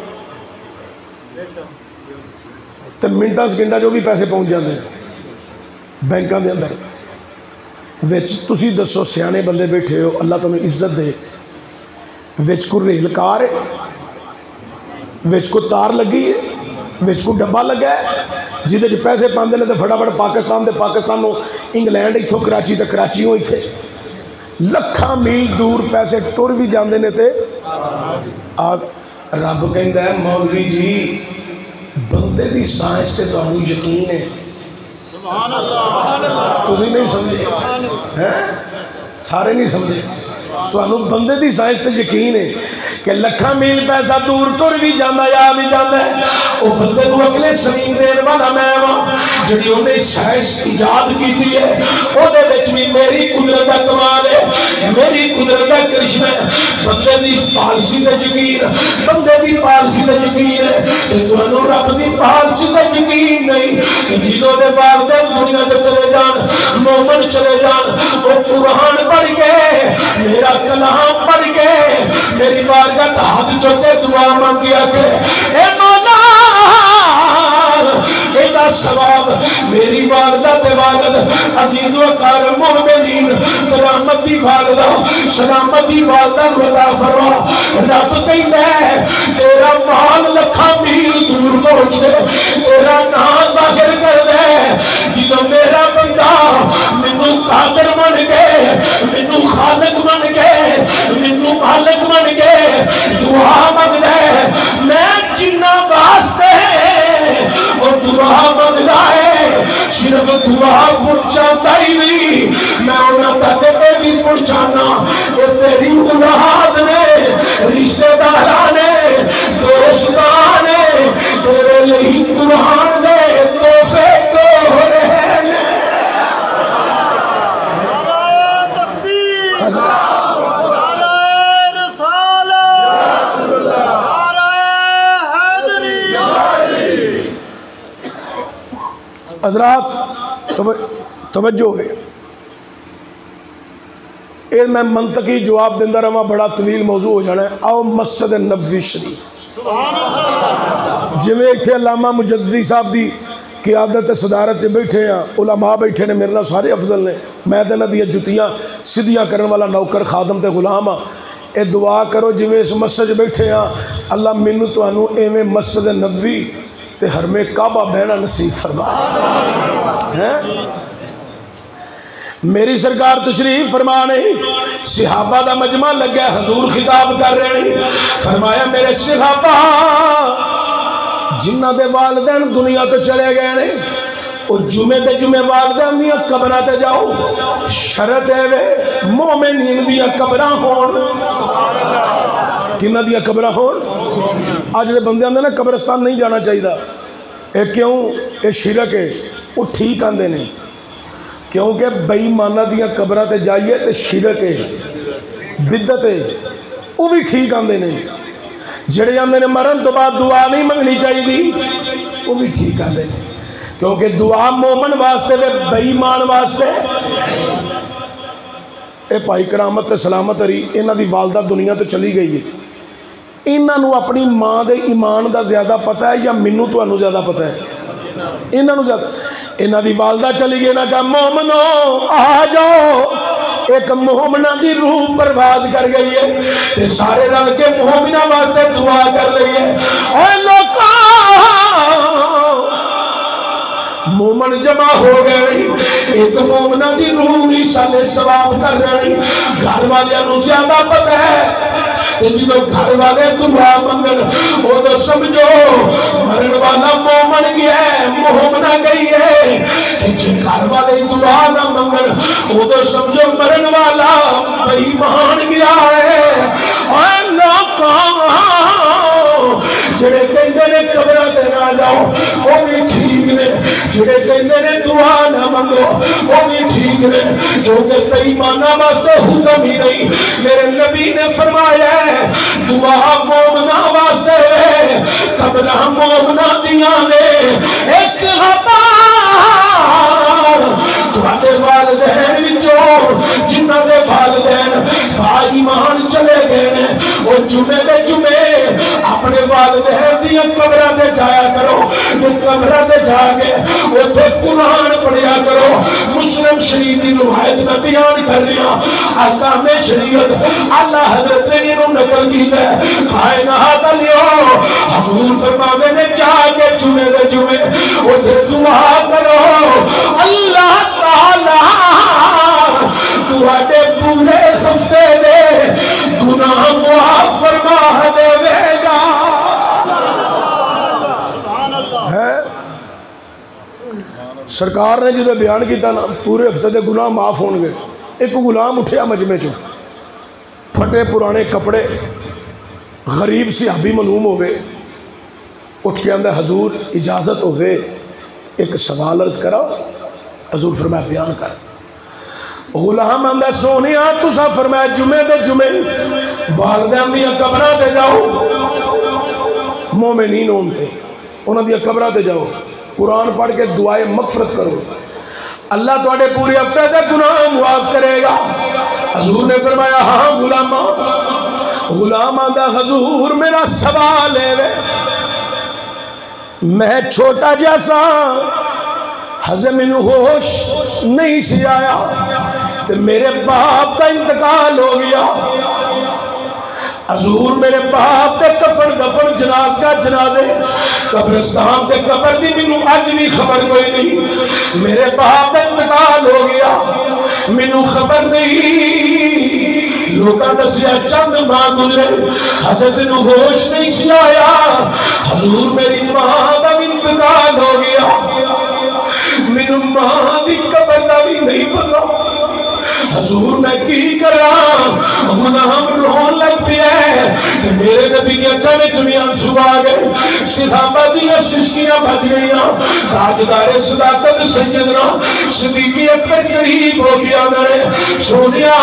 تو منٹا سکنڈا جو بھی پیسے پہنچ جاتے ہیں بینکاں دے اندر وچ تسی دسو سیانے بندے بیٹھے ہو اللہ تمہیں عزت دے وچ کو ریل کار ہے وچ کو تار لگی ہے وچ کو ڈبا لگا ہے جہدے چ پیسے پاندے نے تو فٹافٹ پاکستان دے پاکستان انگلینڈ اتوں کراچی تے کراچیوں اتنے لکھاں میل دور پیسے ٹر بھی جاندے نے تے رب کہندا ہے مولوی جی بندے دی سائنس تے تانوں یقین ہے سبحان اللہ تسی نہیں سمجھے سارے نہیں سمجھے تانوں بندے دی سائنس تے یقین ہے کہ لکھاں میل پیسہ دور ٹر بھی جانا یا بھی جانا ہے وہ بندے کو اگلے سمین دین والا میں ہوں جڑی انہیں سائنس ایجاد کی ہے وہ دے وچ بھی میری قدرت کا کمال ہے میری قدرت کا کرشمہ ہے بندے دی پالیسی تے یقین بندے دی پالیسی تے یقین ہے کہ تانوں رب دی پالیسی تے یقین نہیں کہ جدوں دے والدین دنیا تے چلے جان مومن چلے جان وہ قرآن پڑھ کے میرا کلام پڑھ کے میری بارگاہ ہاتھ چوکے دعا مانگیا کہ اے مولا ایدہ ثواب میری والدہ تے والد عزیز و کارم مومنین کرامت دی والدہ سلامت دی والدہ رضا فرما رب کہیں ہے تیرا مال لکھا میل دور پہنچے تیرا نام ظاہر کر دے جدو میرا بندہ منو قادر بن گئے منو خالق بن گئے منو مالک بن گئے دعا مانگ دے میں جنہ واسطے اور دعا مانگدا ہے صرف دعا پہنچاتا ہی نہیں میں انہاں تک یہ بھی پہنچانا کہ تیری اولاد نے رشتہ داراں نے دوستاں نے تیرے لیے قرآن دے تحفے کو رہے نے حضرات توجہ ہے اے میں منطقی جواب دیندہ رہا بڑا طویل موضوع ہو جانا ہے آؤ مسجد نبوی شریف جویں اتھے علامہ مجددی صاحب دی قیادت صدارت سے بیٹھے ہیں علماء بیٹھے نے میرے سارے افضل نے میں تے نہ دیا جتیاں سدیاں کرن والا نوکر خادم تے غلام ہاں اے دعا کرو جویں اس مسجد بیٹھے ہیں اللہ مینوں تانوں ایویں مسجد نبوی تے حرم کعبہ بہنا نصیب فرما میری سرکار تشریف فرمانے صحابہ دا مجمع لگا حضور خطاب کر رہے ہیں فرمایا میرے صحابہ جنہ دے والدین دنیا تو چلے گئے نے اور جمعے تے جمعے والدین دیا قبرہ تے جاؤ شرط ہے وے مومنین دیا قبرہ ہون کنہ دیا قبرہ ہون آج جڑے بندے آندے نا قبرستان نہیں جانا چاہیے اے کیوں اے شرک ہے وہ ٹھیک آندے نے کیونکہ بے ایمانہ دیا قبرہ تے جائیے تے شرک ہے بدعت ہے وہ بھی ٹھیک آندے نے جڑے آندے نے مرن تو بعد دعا نہیں منگنی چاہیے وہ بھی ٹھیک آندے نے کیونکہ دعا مومن واسطے بے ایمان واسطے اے پائی کرامت تے سلامت ہری انہاں دی والدہ دنیا تو چلی گئی ہے انہاں نو اپنی ماں دے ایمان دا زیادہ پتہ ہے یا منو تو انہوں زیادہ پتہ ہے انہاں نو زیادہ انہاں دی والدہ چلی گئی انہاں کہا مومنو آ جاؤ ایک مومنہ دی روح پرواز کر گئی ہے تے سارے رنگ کے مومنہ واسطے دعا کر لئی ہے اے لوکاں مومن جمع ہو گئے ایک مومنہ دی روح نہیں سالے ثواب کر رہے گھر والے انہوں زیادہ پتہ ہے جنہوں گھر والے دعا منگن وہ تو سمجھو مرن والا مومن گیا ہے مومنہ گئی ہے جن گھر والے دعا نہ منگن وہ تو سمجھو مرن والا بے ایمان گیا ہے اور لوکاں جڑے کہندے نے قبرہ تے نہ جاؤ وہ بھی ٹھیک نے جڑے کہندے نے دعا نہ منگو وہ بھی ٹھیک نے، جو کہ بے ایماناں واسطے حکم ہی نہیں۔ میرے نبی نے فرمایا ہے دعا مومناں واسطے ہے، قبلہ مومناں دیاں نے۔ استغفار تواڈے والدین وچوں جنہاں دے والدین با ایمان چلے گئے نے، وہ جمعے دے جمعے اپنے والدین دیاں قبراں تے جایا کرو، جو قبراں تے جا کے اوتھے قرآن پڑھیا کرو۔ مسلم شریف دی روایت میں بیان کر رہا احکام شریعت اللہ حضرت نے انہوں نقل کیتا ہے۔ کائنات علیہ حضور فرماوے نے جا کے جمعے دے جمعے اوتھے دعا کرو، اللہ تعالی تواڈے پورے ہفتے دے گناہ معاف فرما دے گا۔ سرکار نے جدو بیان کیتا نا پورے ہفتے دے گناہ معاف ہون گے، ایک غلام اٹھیا مجمع چ، پھٹے پرانے کپڑے، غریب صحابی معلوم ہوئے، اٹھ کے آندہ حضور اجازت ہوئے ایک سوال عرض کرا۔ حضور فرمایا بیان کر۔ غلام آندہ سونیا تسا فرمایا جمعے دے جمعے والدین دیا قبراں تے جاؤ، مومنین ہونتے انہاں دیا قبراں تے جاؤ، قرآن پڑھ کے دعائے مغفرت کرو، اللہ تواڈے پورے ہفتے دے گناہ معاف کرے گا۔ حضور نے فرمایا ہاں غلامہ۔ غلام آندہ حضور میرا سوال ہے، میں چھوٹا جیسا حضر میں ہوش نہیں سی آیا تو میرے باپ کا انتقال ہو گیا، حضور میرے باپ تے کفن دفن جناز کا جنازے قبرستان تے قبر دی مینوں اج بھی خبر کوئی نہیں، میرے باپ کا انتقال ہو گیا مینوں خبر نہیں، لوکاں دسیا چند ماہ گزرے حضرت نو ہوش نہیں سی آیا، حضور میری ماں دا انتقال ہو گیا، مینوں ماں دی قبر دا بھی نہیں پتا، حضور میں کی کراں گناہ رون لگ پیا ہے۔ میرے نبی کی اکھاں وچ بھی آنسو آ گئے، صحابہ دیاں سسکیاں بج گئیاں، تاجدار صداقت سیدنا صدیق اکبر قریب ہو گیا نے سونیا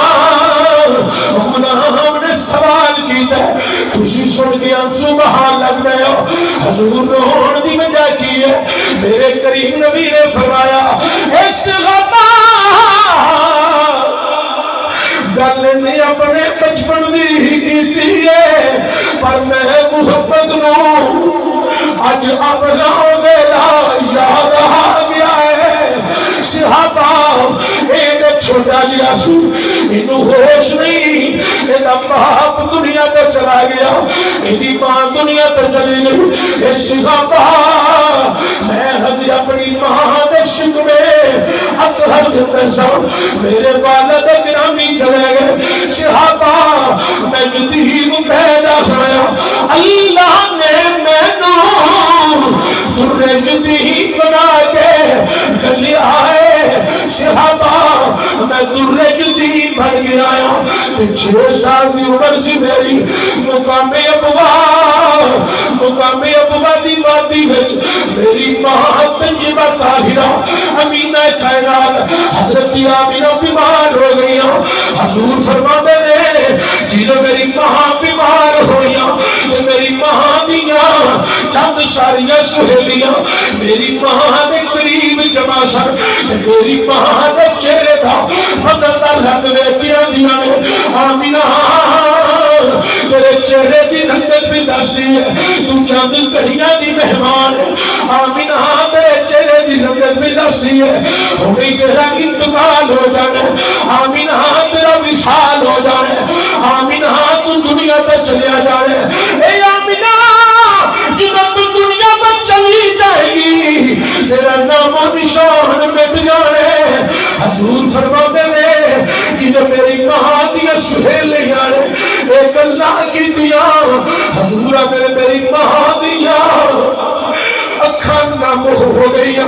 گناہ ہم نے سوال کیتا ہے، خوشی سن کے آنسو بہان لگ گئے ہو، حضور رون دی وجہ کی ہے؟ میرے کریم نبی نے فرمایا استغفار گل نے اپنے بچپن دی کیتی ہے، پر میں محبت نو اج اپنا ویلا یاد آ گیا ہے۔ صحابہ ایک چھوٹا جہا سو، اینوں ہوش نہیں، ایدا باپ دنیا تے چلا گیا، ایدی ماں دنیا تے چلی گئی، اے صحابہ میں ہزی اپنی ماں دے شکوے اطہر دندر سا، میرے والد گرامی چلے گئے، صحابہ میں جدید پیدا ہویا، اللہ نے مینوں درے جدید بنا کے گلی آئے، صحابہ میں درے جدید بن گیا آیا، 6 سال دی عمر سی میری، مقام ابوا دی وادی وچ میری ماں تنجبہ طاہرہ امینہ کائنات حضرت آمینہ بیمار ہو گئیاں، حضور فرماتے نے جنہوں میری ماں بیمار ہوئیاں، میری ماں دیاں چند ساریاں سہیلیاں میری ماں دے قریب جمع سن، میری ماں دے چہرے دا بدلتا رنگ ویکھیاں دیاں نے، آمینہ تیرے چہرے کی رنگت بھی دستی ہے، تو چند کڑیاں دی مہمان ہے، آمینہ تیرے چہرے کی رنگت بھی دستی ہے، ہمیں تیرا انتقال ہو جانا ہے، آمینہ تیرا وصال ہو جانا ہے، آمینہ تو دنیا تے چلیا جانا ہے، اے آمینہ جب تو دنیا تے چلی جائے گی تیرا نام و نشان مٹ جانے۔ حضور فرماتے نے یہ میری ماں دیا سہیلیاں نے ایک اللہ کی دیا، حضور میری ماں دیا اکھاں نم ہو گئیاں،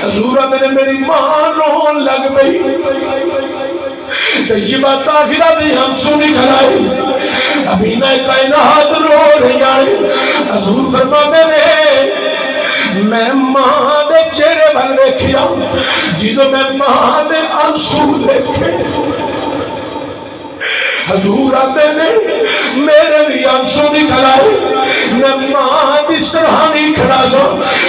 حضور میری ماں رون لگ گئی، طیبہ طاہرہ دی ہم سنی گھرائی، امینہ کائنات رو رہی آئے، حضور فرماتے نے میں ماں دے چہرے بھل دیکھیا جدو میں ماں دے آنسو دیکھے حضور آتے نے میرے بھی آنسو نکلائے میں ماں دی سرحانی کھڑا سا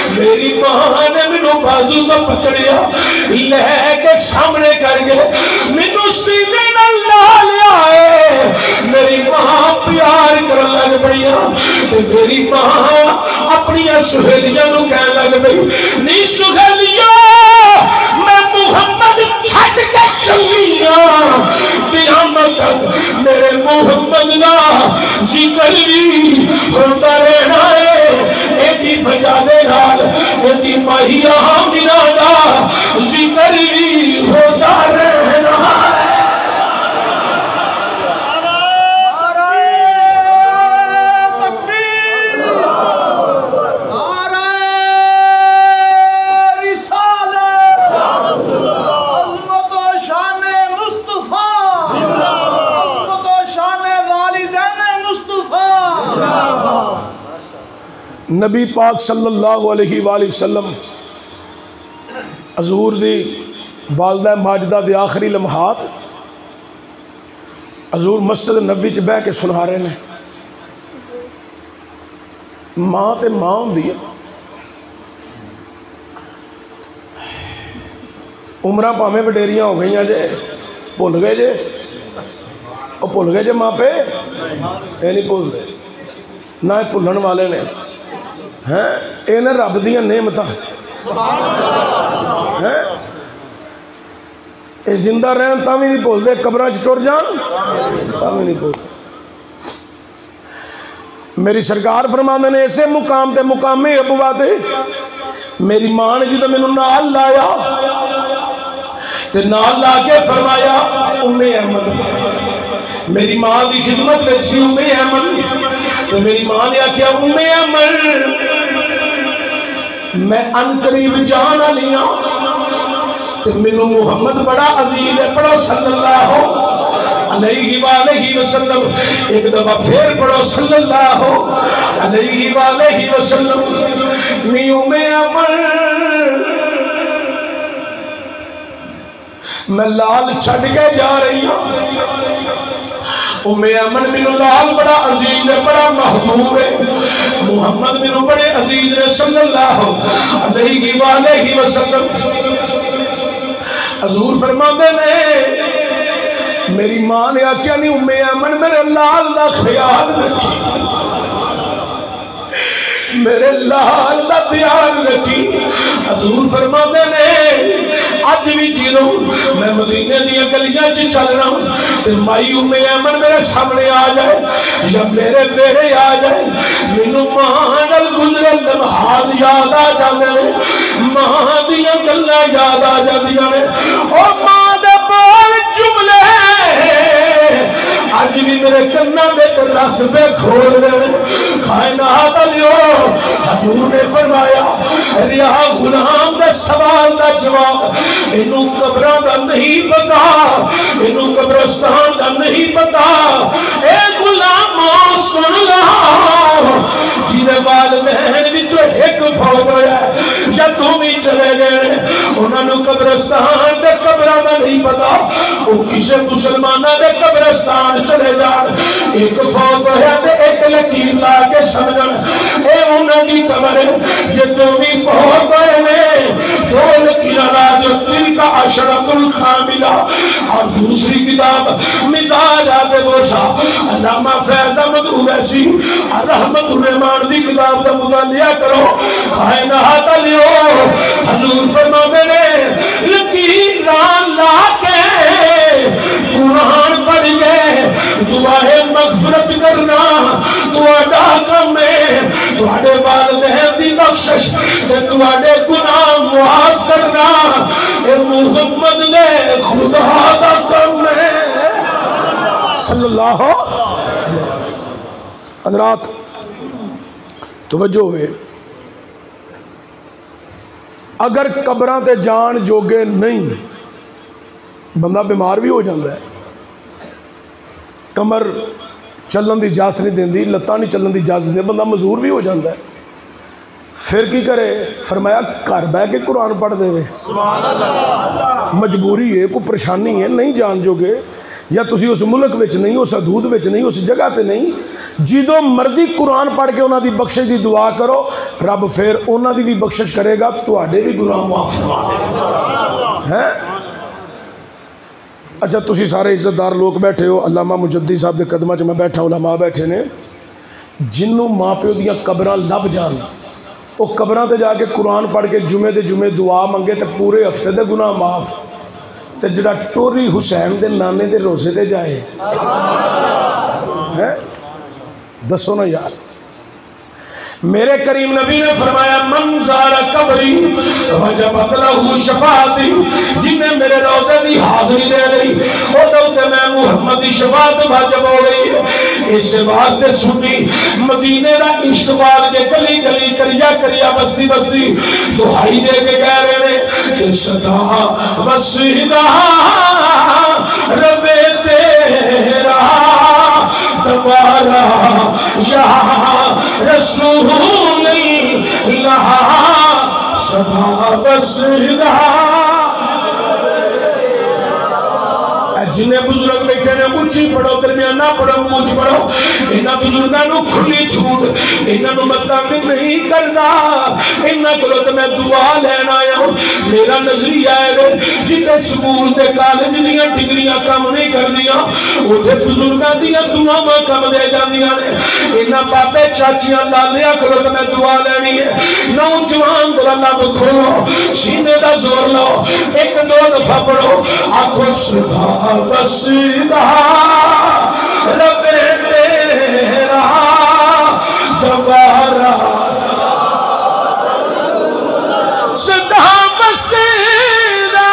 میری ماں نے منو بازو کا پکڑیا لے کے سامنے کر گئے منو سینے نہ لا لیا ہے میری ماں پیار کرن لگ پیا تے میری ماں اپنی سہیلیاں نو کہنے لگ پئی نی سہیلیاں میں محمد چھٹ کے چلی ہاں قیامت تک میرے محمد نا ذکر بھی ہوتا رہنا ہے ایدی فجادے نال ایدی ماہیہ منا دا ذکر بھی ہوتا رہنا ہے نبی پاک صلی اللہ علیہ وآلہ وسلم حضور دی والدہ ماجدہ دی آخری لمحات حضور مسجد نبی چ بہ کے سنا رہے ہیں ماں تے ماں ہوندی ہے عمرہ پاویں وڈیریاں ہو گئیاں جے بھول گئے جے او بھول گئے جے ماں پہ اے نہیں بھول دے نہ بھولن والے نے اے نے رب دیاں نعمتاں اے زندہ رہن تاں بھی نہیں بھول دے قبراں چ ٹر جان تاں بھی نہیں بھول دے میری سرکار فرماندے نے ایسے مقام تے مقام ابوا تے میری ماں نے جدوں مینوں نال لایا تے نال لا کے فرمایا ام احمد میری ماں دی خدمت وچ سی ام احمد تو میری ماں نے آکھیا ام احمد میں ان قریب جان لیاں تے مینوں محمد بڑا عزیز ہے پڑھو صلی اللہ علیہ وآلہ وسلم ایک دفعہ پھر پڑھو صلی اللہ علیہ وآلہ وسلم می ام احمد میں لال چھڑ کے جا رہی ہوں ام ایمن منو لال بڑا عزیز ہے بڑا محبوب ہے محمد منو بڑے عزیز ہے صلی اللہ علیہ وآلہ وسلم حضور فرماتے نے میری ماں نے آکھیا نہیں ام ایمن میرے لال دا خیال رکھی میرے لال دا خیال رکھی حضور فرماتے نے آج بھی جیلوں میں مدینے دیا گلیاں چی چل رہا ہوں تے مائی ام ایمن میرے سامنے آ جائے یا میرے بیڑے آ جائے مینوں ماں نال گزرے لمحات یاد آ جاندے نے ماں دیا گلاں یاد آ جاندیاں نے او ماں دے بول جملے آج بھی میرے کناں دے رس پہ کھول دے کائنات علیو حضور نے فرمایا ریا غلام دے سوال دا جواب انہوں قبران دا نہیں پتا انہوں قبرستان دا نہیں پتا اے غلام سن رہا جنہیں والدین بھی جو ایک فوت ہویا ہے یا تم ہی چلے گئے انہوں نے قبرستان دے قبران دا نہیں پتا وہ کسے مسلمانہ دے قبرستان چلے جان ایک فوت ہویا تے ایک لکیر لا کے سمجھن اے انہوں نے قبر ہے جے تم ہی فوت ہوئے نے دو لکیر لا جو دل کا اشرف الخاملہ اور دوسری کتاب مزاجات بوسا علامہ فیض احمد اویسی رحمت الرحمان دی کتاب دا مطالعہ کرو کائنات علیو حضور فرماتے نے لکیر لا کے قرآن پڑھ گئے دعائے مغفرت کرنا دعا ڈاکم میں تواڈے والدین دی بخشش تے تواڈے گناہ معاف کرنا اے محمد نے خدا دا کم ہے صلی اللہ علیہ وسلم حضرات توجہ ہوئے اگر قبران تے جان جوگے نہیں بندہ بیمار بھی ہو جاندہ ہے کمر چلن دی اجازت نہیں دیندی لتاں نہیں چلن دی اجازت نہیں بندہ مزور بھی ہو جاندہ ہے پھر کی کرے؟ فرمایا گھر بہ کے قرآن پڑھ دے وے. مجبوری ہے، کوئی پریشانی ہے، نہیں جان جو گے، یا تسی اس ملک وچ نہیں، اس حدود وچ نہیں، اس جگہ تے نہیں، جدوں مرضی قرآن پڑھ کے انہاں دی بخشش دی دعا کرو، رب پھر انہاں دی بھی بخشش کرے گا، تواڈے بھی گناہ معاف فرما دے گا. اچھا تسی سارے عزت دار لوگ بیٹھے ہو، علامہ مجدی صاحب دے قدمہ چ میں بیٹھا، علماء بیٹھے نے، جنوں ماں پیو دیاں قبراں لب جان، وہ قبراں تے جا کے قرآن پڑھ کے جمعے دے جمعے دعا منگے تے پورے ہفتے دے گناہ معاف. تے جڑا ٹوری حسین دے نانے دے روزے تے جائے دسو نا یار. میرے کریم نبی نے فرمایا من زار قبری وجبت لہ شفاعتی، جن نے میرے روزے دی حاضری دے گئی او دوتے میں محمد دی شفاعت واجب ہو گئی ہے. اس واسطے سنی مدینے دا عشق وال کے گلی گلی کریا کریا بستی بستی دہائی دے کے کہہ رہے نے کہ صدا وسیدہ ربے تیرا دوارا یا رسول اللہ صدا وسیدہ. جنہیں بزرگ بیٹھے نے اونچی پڑھو، درمیانہ پڑھو، اونچی پڑھو. انہاں بزرگاں کھلی چھوٹ، انہاں مطلب نہیں کردا. انہاں کولوں تے میں دعا لینا آیا ہوں. میرا نظریہ ہے جتے سکول تے کالج دیاں ڈگریاں کم نہیں کردیاں، اوتھے بزرگاں دیاں دعاواں کم دے جاندیاں نے. انہاں بابے چاچیاں لالیاں کولوں تے میں دعا لینی ہے. نوجوان ذرا لب کھولو، سینے دا زور لو، ایک دو دفعہ پڑھو، آنکھوں صبح وسیدہ رب تیرا دوارا صدا وسیدہ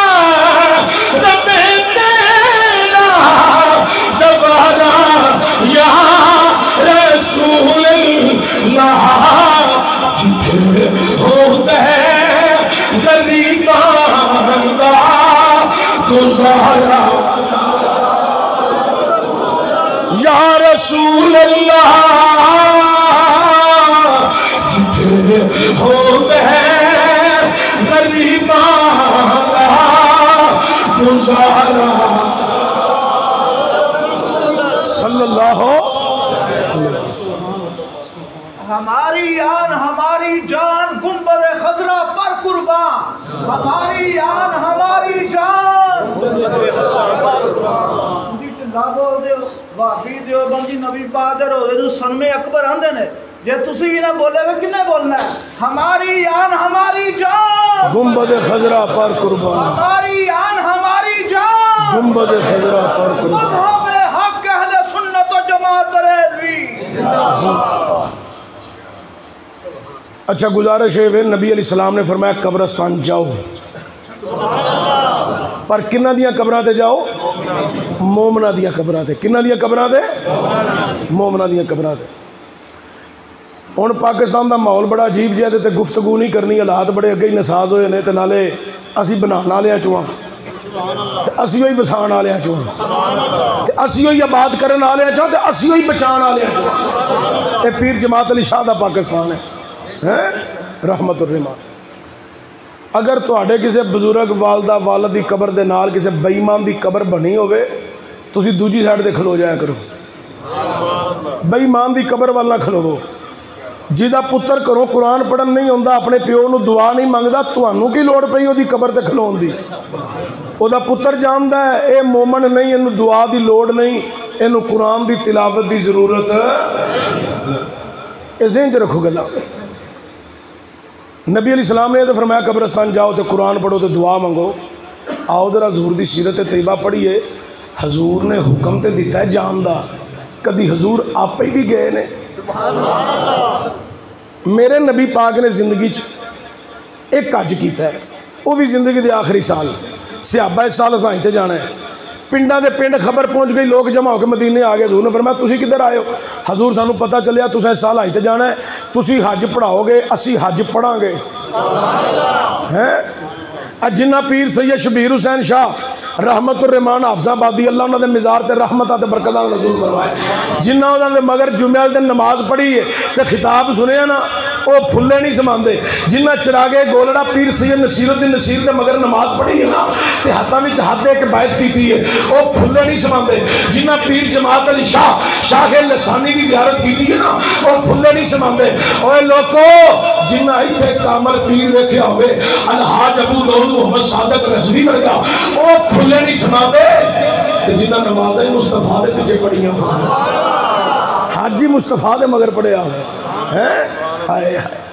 رب تیرا دوارا یا رسول اللہ. جدھر ہوتا ہے غریباں دا گزارا یا رسول اللہ، جدھر ہوتا ہے غریباں دا گزارا. صلی اللہ علیہ وسلم. ہماری آن ہماری جان گنبد خضرا پر قربان، ہماری آن ہماری جان لابو دیو وابی دیو بندی نبی پاک دے روزے نو سنمے اکبر آندے نے. جے تسی بھی نہ بولے وے کنے بولنا ہے؟ ہماری آن ہماری جان گنبد خضرا پر قربان، ہماری آن ہماری جان گنبد خضرا پر قربان. مذہب حق اہل سنت و جماعت بریلوی. اچھا گزارش ہے نبی علیہ السلام نے فرمایا قبرستان جاؤ، پر کنہ دیاں قبراں تے جاؤ؟ مومنہ دیاں قبراں تے. کنہ دیاں قبراں تے؟ مومنہ دیاں قبراں تے. ہن پاکستان دا ماحول بڑا عجیب جہا تے گفتگو نہیں کرنی، حالات بڑے اگے ہی نساز ہوئے نے تے نالے اسی بنان والے چواں تے اسی ہوئی وسان والے چواں تے اسی ہوئی آباد کرن والے چواں تے اسی ہوئی بچان والے چواں. اے پیر جماعت علی شاہ دا پاکستان ہے رحمت الرحمان. اگر تواڈے کسی بزرگ والدہ والد دی قبر دے نال کسی بے ایمان دی قبر بنی ہوئے، تسی دوجی سائڈ تے کھلو جایا کرو. بے ایمان دی قبر وال نہ کھلوو. جیدہ پتر کرو قرآن پڑھن نہیں ہوندا، اپنے پیو نو دعا نہیں منگدا، تانوں کی لوڑ پئی او دی قبر تے کھلون دی؟ او دا پتر جاندا ہے اے مومن نہیں، اینو دعا دی لوڑ نہیں، اینو قرآن دی تلاوت دی ضرورت ہے. اے ذہن چ رکھو گلا. نبی علیہ السلام نے تو فرمایا قبرستان جاؤ تو قرآن پڑھو تو دعا منگو. آؤ ذرا حضور دی سیرت طیبہ پڑھیے. حضور نے حکم تے دیتا ہے جان دا، کدی حضور آپ ہی بھی گئے نے؟ میرے نبی پاک نے زندگی ایک حج کیتا ہے، وہ بھی زندگی دے آخری سال. صحابہ اس سال اساں تے جانا ہے. پنڈاں دے پنڈ خبر پہنچ گئی، لوگ جمع ہو کے مدینے آ گئے. حضور نے فرمایا تسی کدھر آئے ہو؟ حضور سانو پتہ چلیا تساں اس سال تے جانا ہے، تسی حج پڑھاؤ گے، اسی حج پڑھاں گے. جنہ پیر سید شبیر حسین شاہ رحمت الرحمان حافظ آبادی اللہ انہوں نے مزار تے رحمتہ تے برکتہ نزول کروائے جنہ انہوں نے مگر جمعہ دن نماز پڑھی ہے تے خطاب سنے نا وہ پھلے نہیں سماندے جنہ چراغے گولڑا پیر سید نصیر الدین نصیر تے مگر نماز پڑھی ہے نا تے ہاتھاں وچ ہاتھ ایک بیعت کیتی ہے وہ پھلے نہیں سماندے جنہ پیر جماعت علی شاہ لسانی کی زیارت کیتی ہے نا وہ پھلے نہیں سماندے اوے لوکو جنہ ایتھے کامل پیر ویکھیا ہوئے الحاج ابو داؤد محمد صادق رضوی ورگا وہ پھلے نہیں سماندے تے جنہ نمازیں مصطفیٰ دے پیچھے پڑھیاں حاجی مصطفیٰ دے مگر پڑھیا ہوئے ہائے ہائے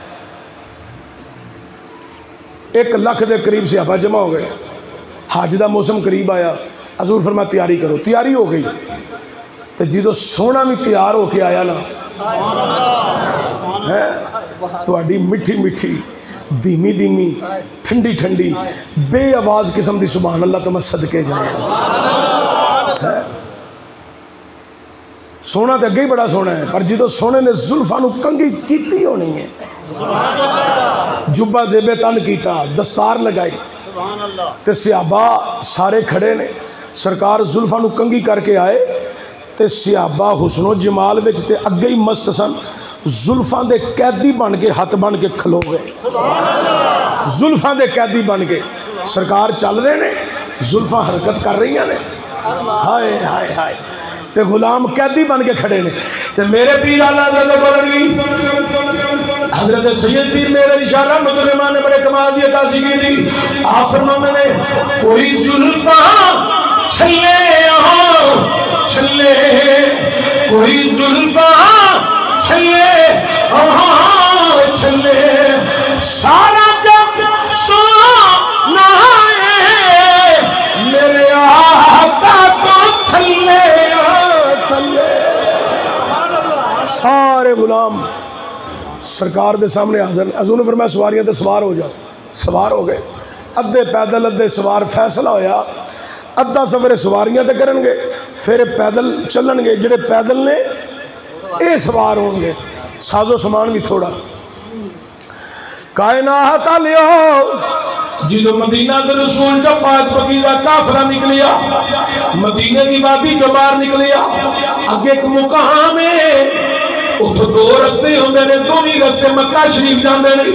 1 لاکھ دے قریب صحابہ جمع ہو گئے حج دا موسم قریب آیا حضور فرمایا تیاری کرو تیاری ہو گئی تو جدو سونا بھی تیار ہو کے آیا نا تو اڈی مٹھی مٹھی دھیمی دھیمی ٹھنڈی ٹھنڈی بے آواز قسم دی سبحان اللہ تو میں صدقے جانا سونا تو اگے ہی بڑا سونا ہے پر جدو سونے نے زلفاں نو کنگھی کیتی ہونی ہے جبہ زیب تن کیتا دستار لگائی تے صحابہ سارے کھڑے نے سرکار زلفاں نو کنگھی کر کے آئے تے صحابہ حسن و جمال وچ تے اگے ہی مست سن زلفاں دے قیدی بن کے ہاتھ بن کے کھلو گئے زلفاں دے قیدی بن کے سرکار چل رہے نے زلفاں حرکت کر رہی ہیں ہائے ہائے ہائے تے غلام قیدی بن کے کھڑے نے تے میرے پیر اللہ حضرت بولن گی حضرت سید پیر میرے اشارہ رحمت الرحمان نے بڑے کمال دی عکاسی کی تھی آپ فرماتے نے کوئی زلفاں چھلے چھلے کوئی زلفاں چھلے چھلے سارا جب سونا ہے میرے آقا کو تھلے سارے غلام سرکار دے سامنے حاضر حضور نے فرمایا سواریاں تے سوار ہو جاؤ سوار ہو گئے ادھے پیدل ادھے سوار فیصلہ ہویا ادھا سفر سواریاں تے کرن گے پھر پیدل چلن گے جڑے پیدل نے اے سوار ہوں گے ساز و سامان بھی تھوڑا کائنات لیو جدو مدینہ در رسول جب پاک پکیزہ کافرہ نکلیا مدینہ کی وادی جو باہر نکلیا اگے ایک مقام ہے اتھو 2 رستے ہوں نے 2 ہی رستے مکہ شریف جاندے نے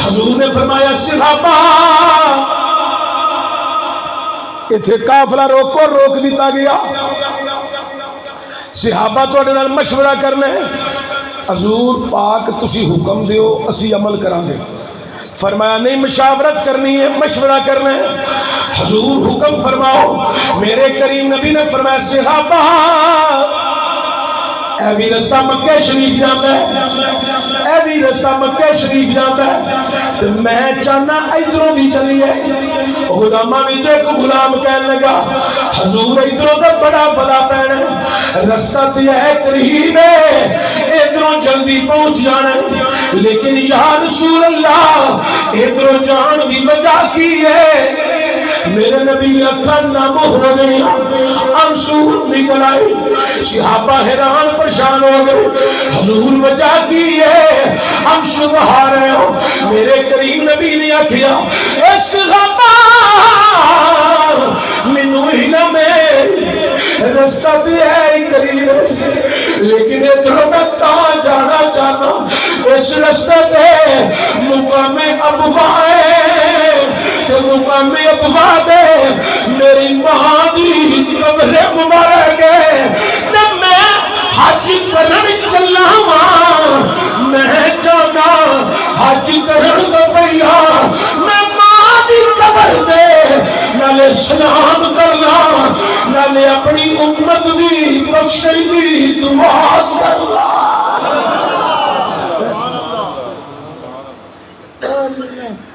حضور نے فرمایا صحابہ اتھے کافلہ روکو روک دیتا گیا صحابہ تو اڈے نال مشورہ کرنے حضور پاک تسی حکم دیو اسی عمل کرانگے فرمایا نہیں مشاورت کرنی ہے مشورہ کرنا ہے حضور حکم فرماؤ میرے کریم نبی نے فرمایا صحابہ اے بھی رستہ مکہ شریف جاتا ہے اے بھی رستہ مکہ شریف جاتا ہے تو میں چاہنا ادھروں بھی چلیے غلامہ بھی ایک غلام کہنے لگا حضور ادھروں تو بڑا بڑا پہنے رستہ تو یہ قریب ہے ادھروں جلدی پہنچ جانا لیکن یا رسول اللہ ادھروں جان بھی وجہ کی ہے میرے نبی نے اکھاں نام ہو گئی انسور نکل آئی صحابہ حیران پریشان ہو گئے حضور وجہ کی ہے ہم شبہ رہے ہو میرے کریم نبی نے آکھیا اے صحابہ منو ہی نہ میں رستہ بھی ہے قریب لیکن ادھروں میں تا جانا چاہنا اس رستہ دے مقام ابوائے کہ مقام ابوا دے میری ماں دی قبر مبارک ہے جب میں حج کرن چلا ہوں میں جانا حج کرن تو پہلا میں ماں دی قبر دے نالے سلام کرنا نالے اپنی امت دی بخشش دی دعا کرنا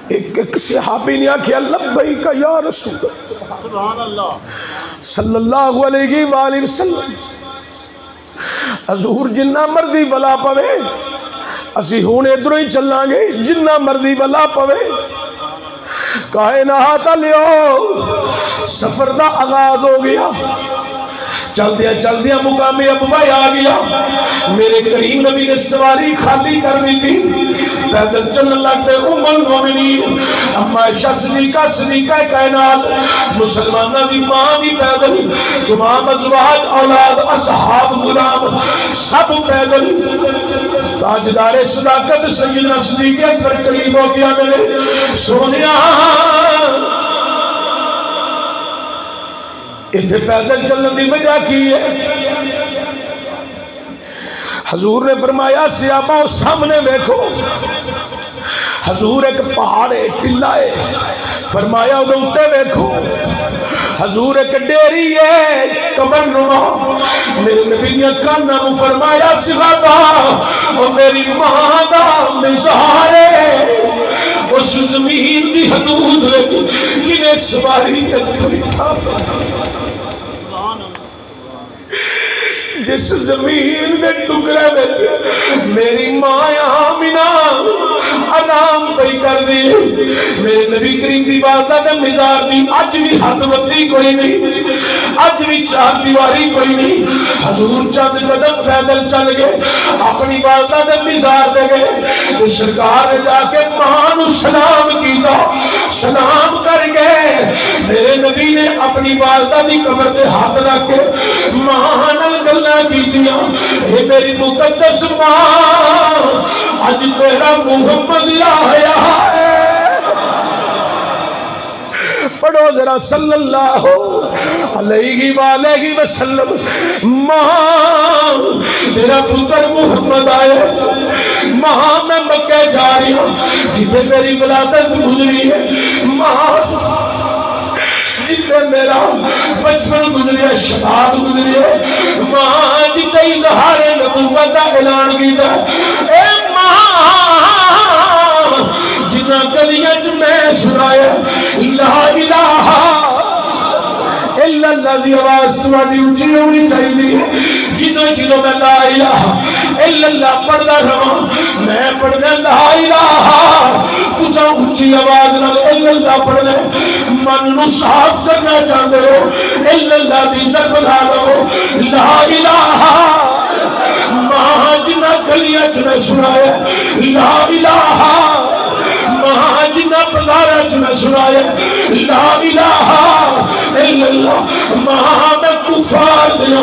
ایک صحابی نے آکھیا لبیک یا رسول اللہ صلی اللہ علیہ وآلہ وسلم حضور جنہ مردی ولا پوے اسی ہون ادھروں ہی چلنا گے جنہ مردی ولا پوے کائنات لیو سفر دا آغاز ہو گیا چل دیا مقامی ابوائی آ گیا میرے کریم نبی نے سواری خالی کر دی تھی پیدل چلن لگتے ام المومنین اما عائشہ صدیقہ کائنات مسلمانہ دی ماں دی پیدل تمام ازواج اولاد اصحاب غلام سب پیدل تاجدار صداقت سیدنا صدیق اکبر قریب ہو گیا میرے سونیا اتھے پیدل چلن دی وجہ کی ہے حضور نے فرمایا صحابہ سامنے دیکھو حضور ایک پہاڑ ہے ٹلہ ہے فرمایا ادھر اتے دیکھو حضور ایک ڈیری ہے قبر نما میرے نبی نے کانا کو فرمایا صحابہ اور میری ماں دا مزار ہے اس زمین دی حدود کنے سواری کے بیٹھا جس زمین دے ٹکرے وچ میری ماں آمینہ آرام پئی کر دی میرے نبی کریم دی والدہ دے مزار دی اج بھی حد بندی کوئی نہیں اج بھی چار دیواری کوئی نہیں حضور چند قدم پیدل چل گئے اپنی والدہ دے مزار دے گئے تو سرکار نے جا کے ماں نو سلام کیتا سلام کر گئے میرے نبی نے اپنی والدہ دی قبر پہ ہاتھ رکھ کے ماں نال گلاں کیتیاں اے میری مقدس ماں اج میرا محمد آیا ہے پڑھو ذرا صلی اللہ علیہ وآلہ وسلم ماں تیرا پتر محمد آیا ماں میں مکہ جا رہی ہوں جتنے میری ولادت گزری ہے ماں جتے میرا بچپن گزری ہے شباب گزری ہے ماں جتے اظہار نبوت دا اعلان کیتا اے ماں جنہ گلیاں چ میں سنایا لا الہ الا اللہ دی آواز تمہاری اونچی ہونی چاہیے جدو میں لا الہ الا اللہ پڑھدا رہا میں پڑھنا لا الہ تسا اونچی آواز نال الا اللہ پڑھنا من نو صاف کرنا چاہتے ہو الا اللہ دی عزت بڑھا لو لا الہ ماں جنہ گلیاں چ میں سنایا لا الہ ماں جنہ بازارہ چ میں سنایا لا الہ الا اللہ ماں میں کفار دیا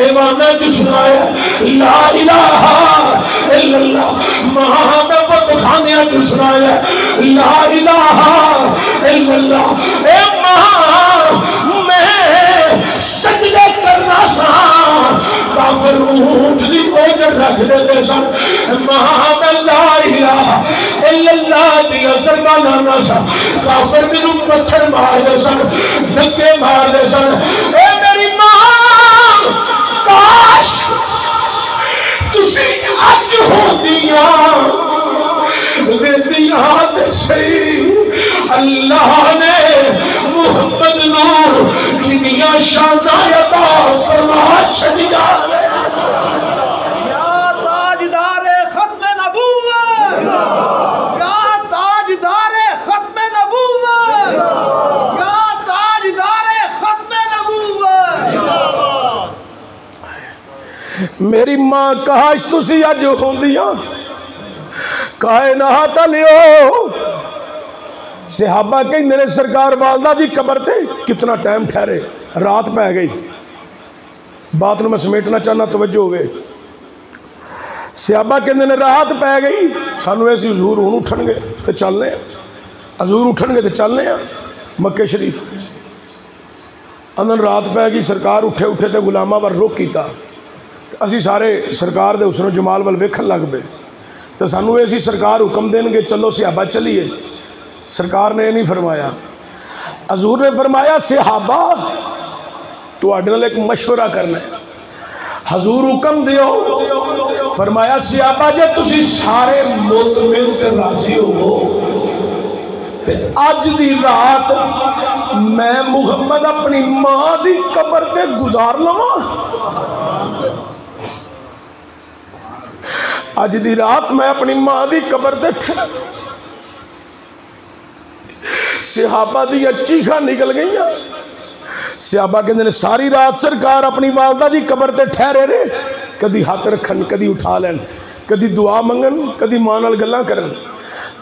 ایوانہ چ سنایا لا الہ الا اللہ ماں میں بتخانیاں چ سنایا لا الہ الا اللہ اے ماں میں سجدے کرنا سا کافر اونٹ دی اوجر رکھ دیتے سن ماں میں لا الہ الا اللہ دی اثر بالانا سا کافر منو پتھر مار دے سن دھکے مار دے سن اے میری ماں کاش تسی اج ہو دیاں ویدیاں دے صحیح اللہ نے محمد نور کنیا شانہ عطا فرما چھڑیا یا تاجدار ختم نبوت یا تاجدار ختم نبوت یا تاجدار ختم نبوت میری ماں کاش تسی اج ہوندیاں کائنات لیو صحابہ کہیں میرے سرکار والدہ دی قبر تے کتنا ٹائم ٹھہرے رات پہ گئی بات نو میں سمیٹنا چاہنا توجہ ہوئے صحابہ کہیں نے رات پہ گئی سانو ایسی حضور ہون اٹھن گے تے چلنے ہیں حضور اٹھن گے تے چلنے ہیں مکہ شریف اندر رات پہ گئی سرکار اٹھے تے غلامہ ور روک کیتا اسی سارے سرکار دے حسن و جمال وال ویکھن لگ پے تو سانو ایسی سرکار حکم دیں گے چلو صحابہ چلیے سرکار نے نہیں فرمایا حضور نے فرمایا صحابہ تو اڈنال ایک مشورہ کرنا ہے حضور حکم دیو فرمایا صحابہ جے تسی سارے مطمئن تے راضی ہو تے اج دی رات میں محمد اپنی ماں دی قبر تے گزار لواں اج دی رات میں اپنی ماں دی قبر تے صحابہ دی چیخاں نکل گئی صحابہ کہندے نے ساری رات سرکار اپنی والدہ دی قبر تے ٹھہرے رہے کدی ہاتھ رکھن کدی اٹھا لین کدی دعا منگن کدی ماں نال گلاں کرن